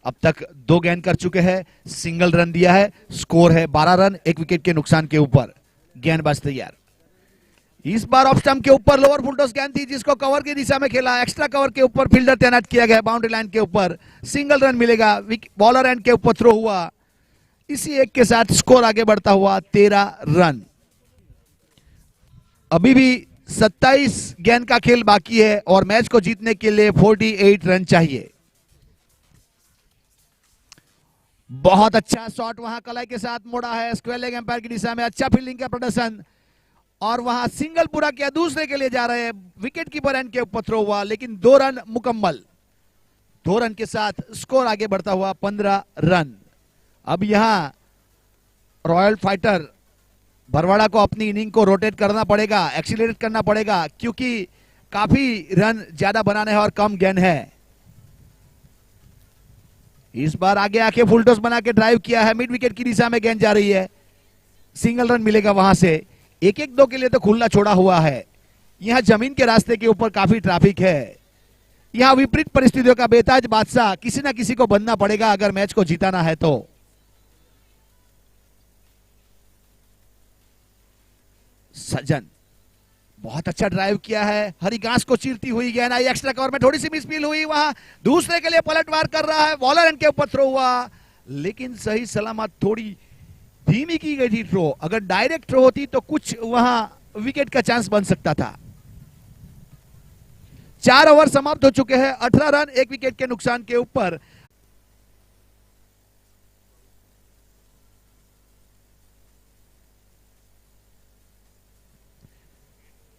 अब तक 2 गेंद कर चुके हैं, सिंगल रन दिया है, स्कोर है 12 रन 1 विकेट के नुकसान के ऊपर। गेंदबाज तैयार। इस बार ऑफ स्टंप के ऊपर लोअर फुल टॉस गेंद थी जिसको कवर की दिशा में खेला, एक्स्ट्रा कवर के ऊपर फील्डर तैनात किया गया, बाउंड्री लाइन के ऊपर सिंगल रन मिलेगा। बॉलर एंड के ऊपर थ्रो हुआ, इसी एक के साथ स्कोर आगे बढ़ता हुआ 13 रन। अभी भी 27 गेंद का खेल बाकी है और मैच को जीतने के लिए 48 रन चाहिए। बहुत अच्छा शॉट वहां कलाई के साथ मोड़ा है, स्क्वायर लेग एम्पायर की दिशा में, अच्छा फील्डिंग का प्रदर्शन और वहां सिंगल पूरा किया, दूसरे के लिए जा रहे हैं, विकेट कीपर एंड के ऊपर थ्रो हुआ लेकिन 2 रन मुकम्मल। 2 रन के साथ स्कोर आगे बढ़ता हुआ 15 रन। अब यहां रॉयल फाइटर बरवाड़ा को अपनी इनिंग को रोटेट करना पड़ेगा, एक्सीलरेट करना पड़ेगा क्योंकि काफी रन ज्यादा बनाने हैं और कम गेंद है। इस बार आगे आके फुल टॉस बना के ड्राइव किया है, मिड विकेट की दिशा में गेंद जा रही है, सिंगल रन मिलेगा वहां से। 1-1-2 के लिए तो खुला छोड़ा हुआ है। यहां जमीन के रास्ते के ऊपर काफी ट्रैफिक है। यहां विपरीत परिस्थितियों का बेताज बादशाह किसी ना किसी को बनना पड़ेगा अगर मैच को जीताना है तो। सज्जन, बहुत अच्छा ड्राइव किया है, हरी घास को चीरती हुई गेंद आई, एक्स्ट्रा कवर में थोड़ी सी मिसफील हुई, वहां दूसरे के लिए पलटवार कर रहा है, बॉलर एंड के ऊपर थ्रो हुआ लेकिन सही सलामत थोड़ी धीमी की गई थी थ्रो। अगर डायरेक्ट थ्रो होती तो कुछ वहां विकेट का चांस बन सकता था। 4 ओवर समाप्त हो चुके हैं, 18 रन 1 विकेट के नुकसान के ऊपर।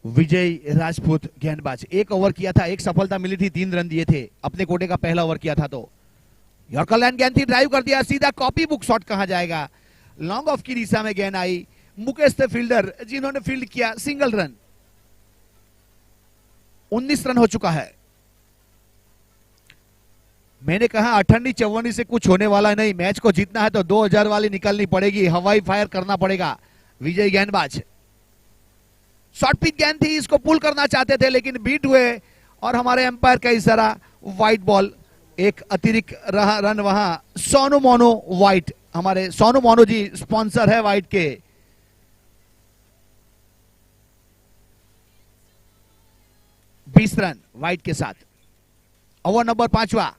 विजय राजपूत गेंदबाज, 1 ओवर किया था, 1 सफलता मिली थी, 3 रन दिए थे, अपने कोटे का पहला ओवर किया था। तो यॉर्कर लाइन गेंद थी, ड्राइव कर दिया, सीधा कॉपी बुक शॉट कहा जाएगा, लॉन्ग ऑफ की दिशा में गेंद आई, मुकेश थे फील्डर जिन्होंने फील्ड किया, सिंगल रन। 19 रन हो चुका है। मैंने कहा 58-54 से कुछ होने वाला नहीं, मैच को जीतना है तो 2000 वाली निकलनी पड़ेगी, हवाई फायर करना पड़ेगा। विजय गेंदबाज, शॉर्ट पिच गेंद थी, इसको पुल करना चाहते थे लेकिन बीट हुए और हमारे एम्पायर का इशारा, व्हाइट बॉल, एक अतिरिक्त रन वहां। सोनू मोनू व्हाइट, हमारे सोनू मोनू जी स्पॉन्सर है व्हाइट के, 20 रन वाइड के साथ। ओवर नंबर 5वां।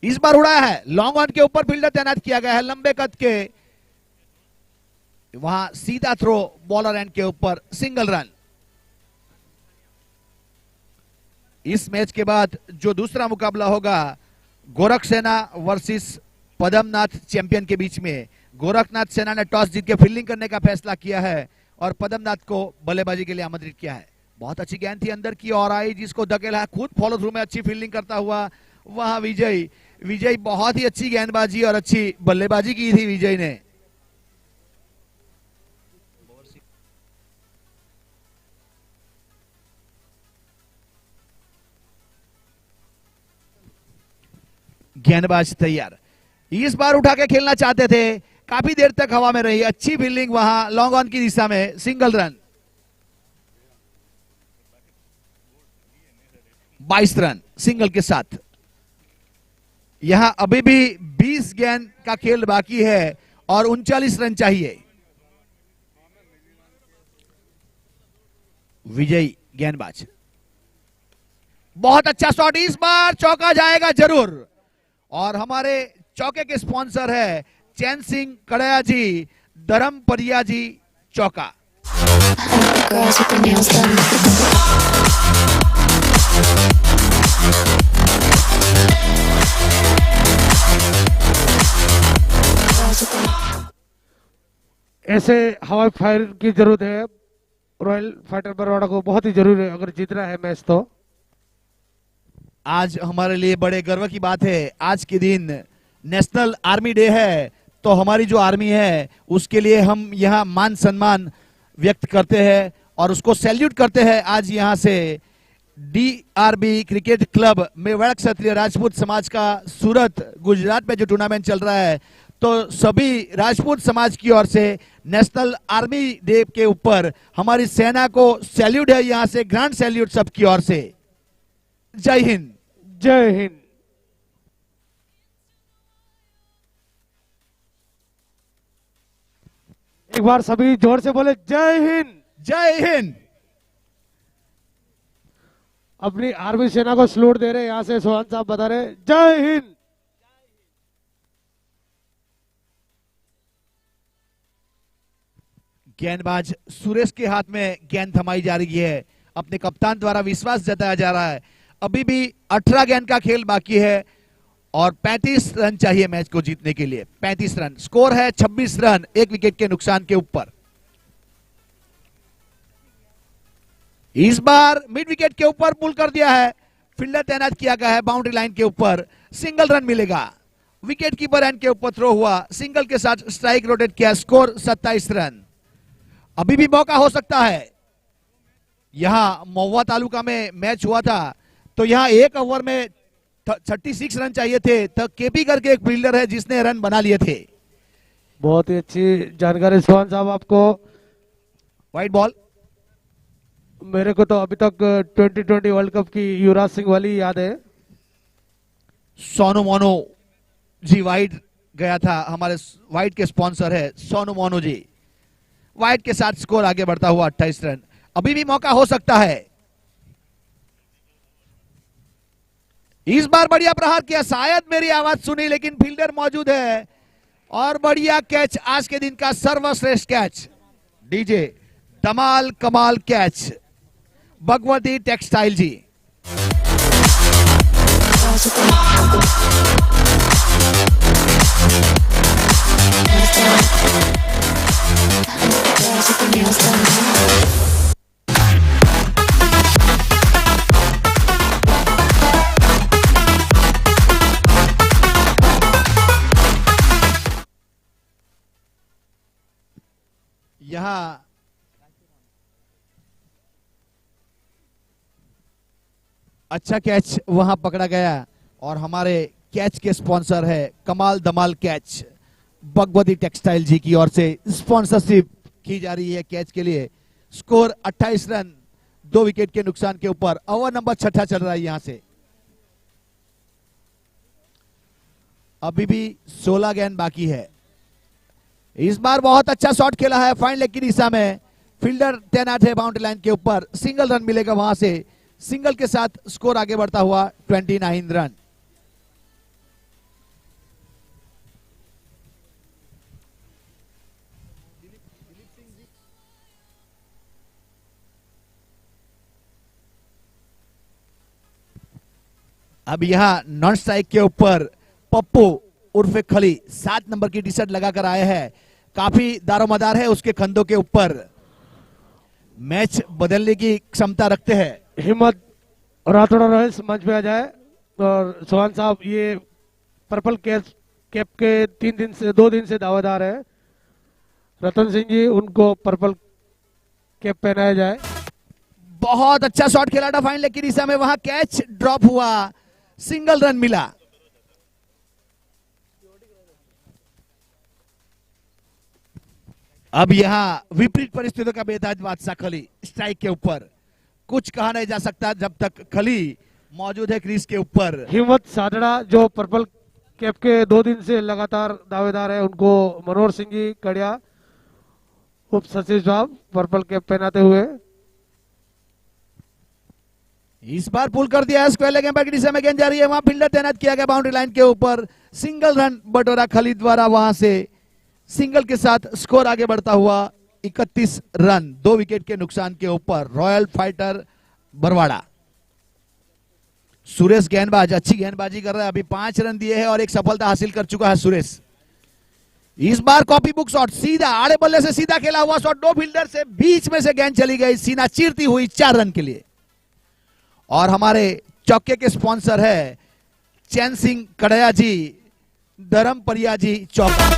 इस बार उड़ाया है, लॉन्ग ऑन के ऊपर फील्डर तैनात किया गया है, लंबे कद के, वहां सीधा थ्रो, बॉलर एंड के ऊपर सिंगल रन। इस मैच के बाद जो दूसरा मुकाबला होगा गोरख सेना वर्सेस पदमनाथ चैंपियन के बीच में, गोरखनाथ सेना ने टॉस जीत के फील्डिंग करने का फैसला किया है और पदमनाथ को बल्लेबाजी के लिए आमंत्रित किया है। बहुत अच्छी गेंद थी, अंदर की ओर आई, जिसको धकेला है, खुद फॉलो थ्रू में अच्छी फील्डिंग करता हुआ वहां विजय बहुत ही अच्छी गेंदबाजी और अच्छी बल्लेबाजी की थी विजय ने। गेंदबाज तैयार, इस बार उठा के खेलना चाहते थे, काफी देर तक हवा में रही, अच्छी फील्डिंग वहां लॉन्ग ऑन की दिशा में, सिंगल रन। 22 रन सिंगल के साथ। यहां अभी भी 20 गेंद का खेल बाकी है और 39 रन चाहिए। विजय गेंदबाज, बहुत अच्छा शॉट, इस बार चौका जाएगा जरूर। और हमारे चौके के स्पॉन्सर है चैन सिंह कड़या जी, धर्मपरिया जी चौका। Girls with their nails done. Girls with their ऐसे हवाई फायर की जरूरत है रॉयल फाइटर बरवाड़ा को, बहुत ही जरूरी है अगर जीतना है मैच तो। आज हमारे लिए बड़े गर्व की बात है, आज के दिन नेशनल आर्मी डे है, तो हमारी जो आर्मी है उसके लिए हम यहाँ मान सम्मान व्यक्त करते हैं और उसको सैल्यूट करते हैं। आज यहाँ से DRB क्रिकेट क्लब मेवाड़ क्षत्रिय राजपूत समाज का सूरत गुजरात में जो टूर्नामेंट चल रहा है, तो सभी राजपूत समाज की ओर से नेशनल आर्मी डे के ऊपर हमारी सेना को सैल्यूट है, यहाँ से ग्रांड सैल्यूट सबकी ओर से। जय हिंद। जय हिंद। एक बार सभी जोर से बोले जय हिंद। जय हिंद। अपनी आर्मी सेना को सलूट दे रहे, यहां से सोहन साहब बता रहे जय हिंद। गेंदबाज सुरेश के हाथ में गेंद थमाई जा रही है, अपने कप्तान द्वारा विश्वास जताया जा रहा है। अभी भी 18 गेंद का खेल बाकी है और 35 रन चाहिए मैच को जीतने के लिए। 35 रन स्कोर है, 26 रन, 1 विकेट के नुकसान के ऊपर। इस बार मिड विकेट के ऊपर पुल कर दिया है, फील्डर तैनात किया गया है बाउंड्री लाइन के ऊपर, सिंगल रन मिलेगा। विकेट कीपर एंड के ऊपर थ्रो हुआ, सिंगल के साथ स्ट्राइक रोटेट किया, स्कोर 27 रन। अभी भी मौका हो सकता है। यहां महुआ तालुका में मैच हुआ था, तो यहां एक ओवर में 36 रन चाहिए थे, तो केपी करके एक फील्डर है जिसने रन बना लिए थे। बहुत ही अच्छी जानकारी सोहन साहब आपको। White ball. मेरे को तो अभी तक 2020 वर्ल्ड कप की युवराज सिंह वाली याद है। सोनू मोनू जी वाइट गया था, हमारे वाइट के स्पॉन्सर है सोनू मोनू जी। वाइट के साथ स्कोर आगे बढ़ता हुआ 28 रन। अभी भी मौका हो सकता है। इस बार बढ़िया प्रहार किया, शायद मेरी आवाज सुनी, लेकिन फील्डर मौजूद है और बढ़िया कैच, आज के दिन का सर्वश्रेष्ठ कैच। डीजे धमाल कमाल catch, Bhagwati textile ji. girls with their girls with their nails done. यहां अच्छा कैच वहां पकड़ा गया और हमारे कैच के स्पॉन्सर है कमाल धमाल कैच, भगवती टेक्सटाइल जी की ओर से स्पॉन्सरशिप की जा रही है कैच के लिए। स्कोर 28 रन, 2 विकेट के नुकसान के ऊपर। ओवर नंबर 6 चल रहा है यहां से। अभी भी 16 गेंद बाकी है। इस बार बहुत अच्छा शॉट खेला है फाइन लेग की दिशा में, फील्डर तैनात है बाउंड्री लाइन के ऊपर, सिंगल रन मिलेगा वहां से, सिंगल के साथ स्कोर आगे बढ़ता हुआ 29 रन। अब यहां नॉन स्ट्राइक के ऊपर पप्पू उर्फे खली 7 नंबर की टी शर्ट लगाकर आए हैं, काफी दारोमदार है उसके कंधों के ऊपर, मैच बदलने की क्षमता रखते हैं। हिम्मत राठौड़ रॉयल्स मंच पे आ जाए। और चौहान साहब ये पर्पल कैप के 2 दिन से दावेदार है। रतन सिंह जी उनको पर्पल कैप पहनाया जाए। बहुत अच्छा शॉट खेला था फाइन लेग की दिशा में, वहां कैच ड्रॉप हुआ, सिंगल रन मिला। अब यहां विपरीत परिस्थितियों का बेताज बादशाह खली स्ट्राइक के ऊपर, कुछ कहा नहीं जा सकता जब तक खली मौजूद है क्रीज के ऊपर। हिम्मत सादड़ा जो पर्पल कैप के 2 दिन से लगातार दावेदार है, उनको मनोहर सिंह जी कड़िया उप सचिव साहब पर्पल कैप पहनाते हुए। इस बार पुल कर दिया है स्क्वायर लेग एम्पायर की दिशा में, गेंद जा रही है, वहां फील्डर तैनात किया गया बाउंड्री लाइन के ऊपर, सिंगल रन बटोरा खली द्वारा, वहां से सिंगल के साथ स्कोर आगे बढ़ता हुआ 31 रन, 2 विकेट के नुकसान के ऊपर। रॉयल फाइटर बरवाड़ा, सुरेश गेंदबाज अच्छी गेंदबाजी कर रहा है, अभी 5 रन दिए हैं और एक सफलता हासिल कर चुका है सुरेश। इस बार कॉपी बुक शॉट, सीधा आड़े बल्ले से सीधा खेला हुआ शॉट, 2 फील्डर से बीच में से गेंद चली गई, सीना चीरती हुई 4 रन के लिए। और हमारे चौके के स्पॉन्सर है चैन सिंह कड़या जी, धर्मपरिया जी चौका।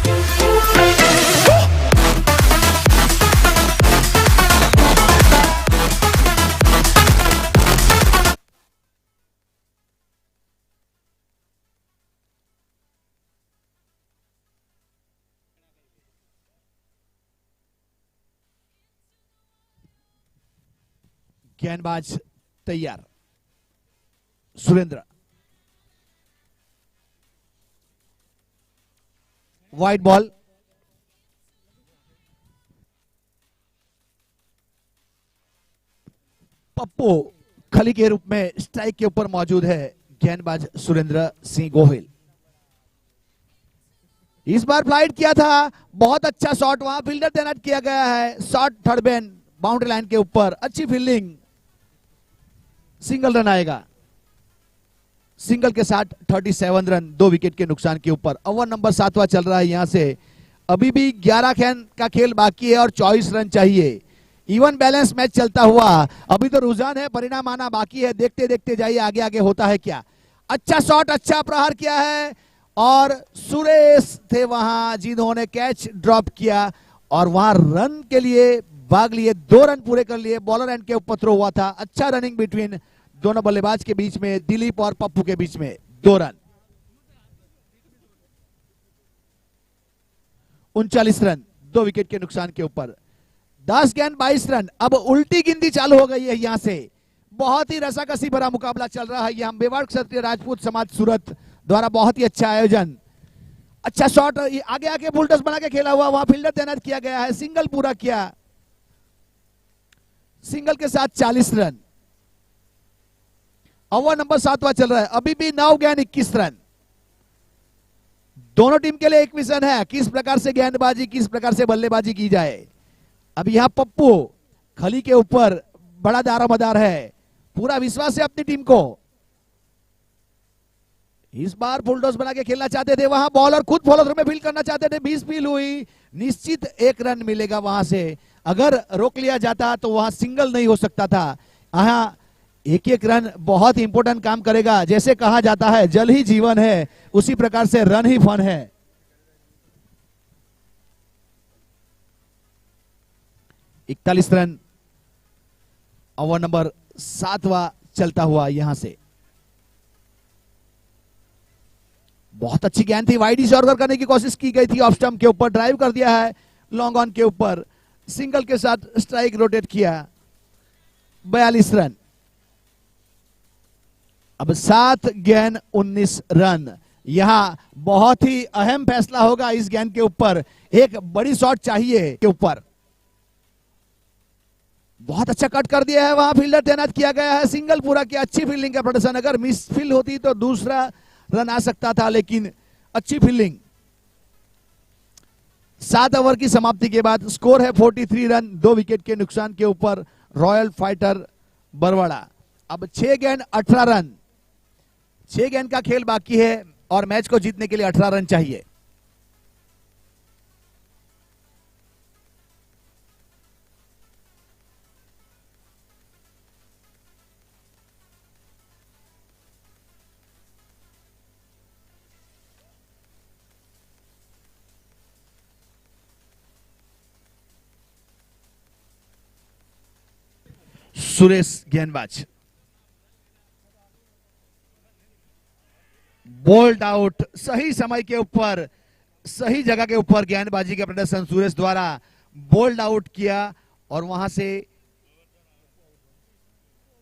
गेंदबाज तैयार, सुरेंद्र, वाइड बॉल, पप्पू खली के रूप में स्ट्राइक के ऊपर मौजूद है गेंदबाज सुरेंद्र सिंह गोहिल। इस बार फ्लाइट किया था, बहुत अच्छा शॉट, वहां फील्डर तैनात किया गया है, shot third ban boundary line के ऊपर, अच्छी फील्डिंग, सिंगल रन आएगा, सिंगल के साथ 37 रन, 2 विकेट के नुकसान के ऊपर। ओवर नंबर 7वां चल रहा है, यहां से अभी भी 11 रन का खेल बाकी है और 24 रन चाहिए। इवन बैलेंस मैच चलता हुआ अभी तो रुझान है, परिणाम आना बाकी है, देखते देखते जाइए आगे आगे होता है क्या। अच्छा शॉट, अच्छा प्रहार किया है और सुरेश थे वहां जिन्होंने कैच ड्रॉप किया और वहां रन के लिए भाग लिए, 2 रन पूरे कर लिए। बॉलर एंड के ऊपर थ्रो हुआ था, अच्छा रनिंग बिटवीन दोनों बल्लेबाज के बीच में, दिलीप और पप्पू के बीच में, 2 रन, 39 रन, 2 विकेट के नुकसान के ऊपर। 10 गेंद 22 रन, अब उल्टी गिनती चालू हो गई है यहां से। बहुत ही रसाकसी भरा मुकाबला चल रहा है यहां। मेवाड़ क्षत्रिय राजपूत समाज सूरत द्वारा बहुत ही अच्छा आयोजन, अच्छा शॉट, आगे आगे फुल टस बना के खेला हुआ, वहां फील्डर तैनात किया गया है, सिंगल पूरा किया, सिंगल के साथ 40 रन। ओवर नंबर 7वां चल रहा है, अभी भी 9 गेंद 21 रन। दोनों टीम के लिए एक विजन है, किस प्रकार से गेंदबाजी, किस प्रकार से बल्लेबाजी की जाए। अब यहां पप्पू खली के ऊपर बड़ा दारोमदार है, पूरा विश्वास है अपनी टीम को। इस बार फुल टॉस बना के खेलना चाहते थे, वहां बॉलर खुद फॉलो थ्रू में फील्ड करना चाहते थे, 20 फील हुई, निश्चित 1 रन मिलेगा वहां से। अगर रोक लिया जाता तो वहां सिंगल नहीं हो सकता था। यहां एक एक रन बहुत इंपॉर्टेंट काम करेगा, जैसे कहा जाता है जल ही जीवन है, उसी प्रकार से रन ही फन है। 41 रन, ओवर नंबर 7वां चलता हुआ यहां से। बहुत अच्छी गेंद थी, वाइड शॉर्टर करने की कोशिश की गई थी, ऑफ स्टंप के ऊपर ड्राइव कर दिया है, लॉन्ग ऑन के ऊपर, सिंगल के साथ स्ट्राइक रोटेट किया, 42 रन। अब 7 गेंद 19 रन, यहां बहुत ही अहम फैसला होगा इस गेंद के ऊपर, एक बड़ी शॉट चाहिए के ऊपर। बहुत अच्छा कट कर दिया है, वहां फील्डर तैनात किया गया है, सिंगल पूरा किया। अच्छी फील्डिंग का प्रदर्शन, अगर मिस फील्ड होती तो दूसरा रन आ सकता था, लेकिन अच्छी फील्डिंग। 7 ओवर की समाप्ति के बाद स्कोर है 43 रन, 2 विकेट के नुकसान के ऊपर रॉयल फाइटर बरवाड़ा। अब 6 गेंद 18 रन, 6 गेंद का खेल बाकी है और मैच को जीतने के लिए 18 रन चाहिए। सुरेश गेंदबाज, बोल्ड आउट, सही समय के ऊपर, सही जगह के ऊपर गेंदबाजी का प्रदर्शन सुरेश द्वारा बोल्ड आउट किया और वहां से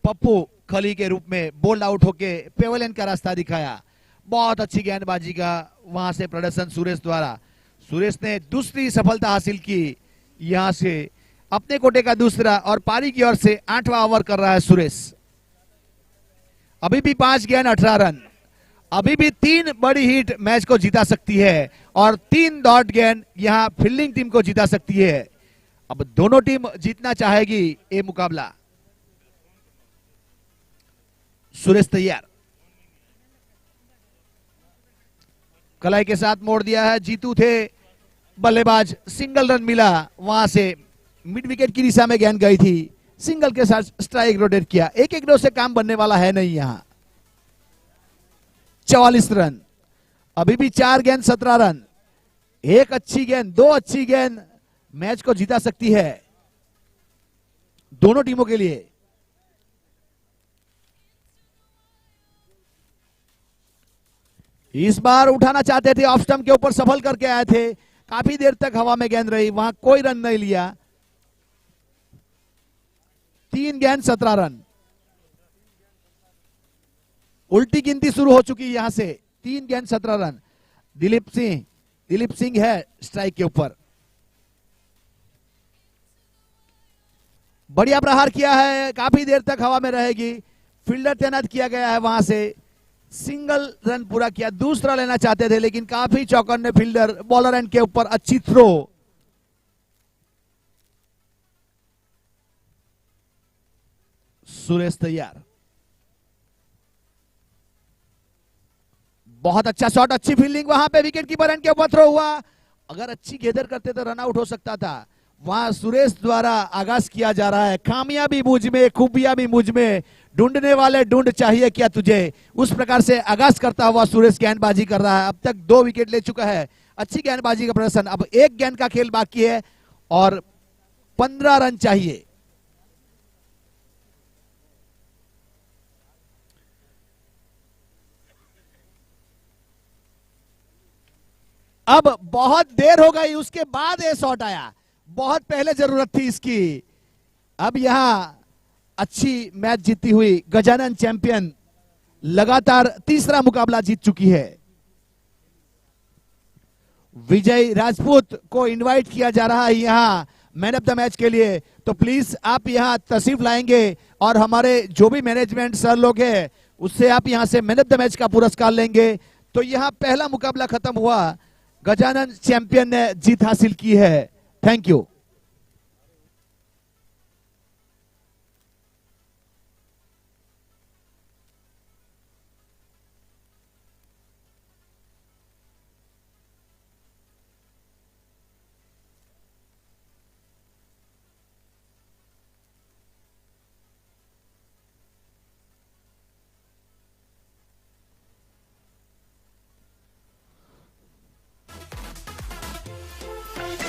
पप्पू खली के रूप में बोल्ड आउट होके पेवेलियन का रास्ता दिखाया। बहुत अच्छी गेंदबाजी का वहां से प्रदर्शन सुरेश द्वारा। सुरेश ने दूसरी सफलता हासिल की, यहां से अपने कोटे का दूसरा, और पारी की ओर से 8वां ओवर कर रहा है सुरेश। अभी भी 5 गेंद 18 रन, अभी भी 3 बड़ी हिट मैच को जीता सकती है और 3 डॉट गेंद यहां फील्डिंग टीम को जीता सकती है। अब दोनों टीम जीतना चाहेगी ये मुकाबला। सुरेश तैयार, कलाई के साथ मोड़ दिया है, जीतू थे बल्लेबाज, सिंगल रन मिला, वहां से मिड विकेट की दिशा में गेंद गई थी, सिंगल के साथ स्ट्राइक रोटेट किया। एक एक दो से काम बनने वाला है नहीं यहां। 44 रन, अभी भी 4 गेंद 17 रन, एक अच्छी गेंद, 2 अच्छी गेंद मैच को जीता सकती है दोनों टीमों के लिए। इस बार उठाना चाहते थे, ऑफ स्टंप के ऊपर सफल करके आए थे, काफी देर तक हवा में गेंद रही, वहां कोई रन नहीं लिया। 3 गेंद 17 रन, उल्टी गिनती शुरू हो चुकी यहां से। 3 गेंद 17 रन। दिलीप सिंह है स्ट्राइक के ऊपर, बढ़िया प्रहार किया है, काफी देर तक हवा में रहेगी। फील्डर तैनात किया गया है, वहां से सिंगल रन पूरा किया, दूसरा लेना चाहते थे लेकिन काफी चौकन्ने फील्डर, बॉलर एंड के ऊपर अच्छी थ्रो। सुरेश तैयार, बहुत अच्छा शॉट, अच्छी फील्डिंग, वहां पे विकेट कीपर एंड के ऊपर थ्रो हुआ। अगर अच्छी गेदर करते तो रन आउट हो सकता था। वहां सुरेश द्वारा आगाज किया जा रहा है, कामयाबी मुझ में, खूबियां भी मुझ में, ढूंढने वाले ढूंढ चाहिए क्या तुझे, उस प्रकार से आगाज करता हुआ सुरेश गेंदबाजी कर रहा है। अब तक 2 विकेट ले चुका है, अच्छी गेंदबाजी का प्रदर्शन। अब 1 गेंद का खेल बाकी है और 15 रन चाहिए। अब बहुत देर हो गई, उसके बाद ये शॉट आया, बहुत पहले जरूरत थी इसकी। अब यहां अच्छी मैच जीती हुई गजानन चैंपियन लगातार तीसरा मुकाबला जीत चुकी है। विजय राजपूत को इनवाइट किया जा रहा है यहां मैन ऑफ द मैच के लिए, तो प्लीज आप यहां तशरीफ लाएंगे और हमारे जो भी मैनेजमेंट सर लोग हैं उससे आप यहां से मैन ऑफ द मैच का पुरस्कार लेंगे। तो यहां पहला मुकाबला खत्म हुआ, गजानन चैंपियन ने जीत हासिल की है। Thank you.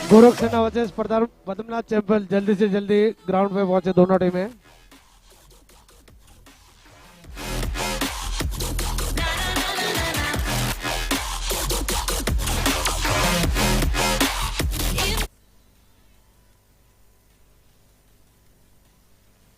गोरख सेना वर्सेस पद्मनाथ चैंपियन जल्दी से जल्दी ग्राउंड पे पहुंचे दोनों टीमें।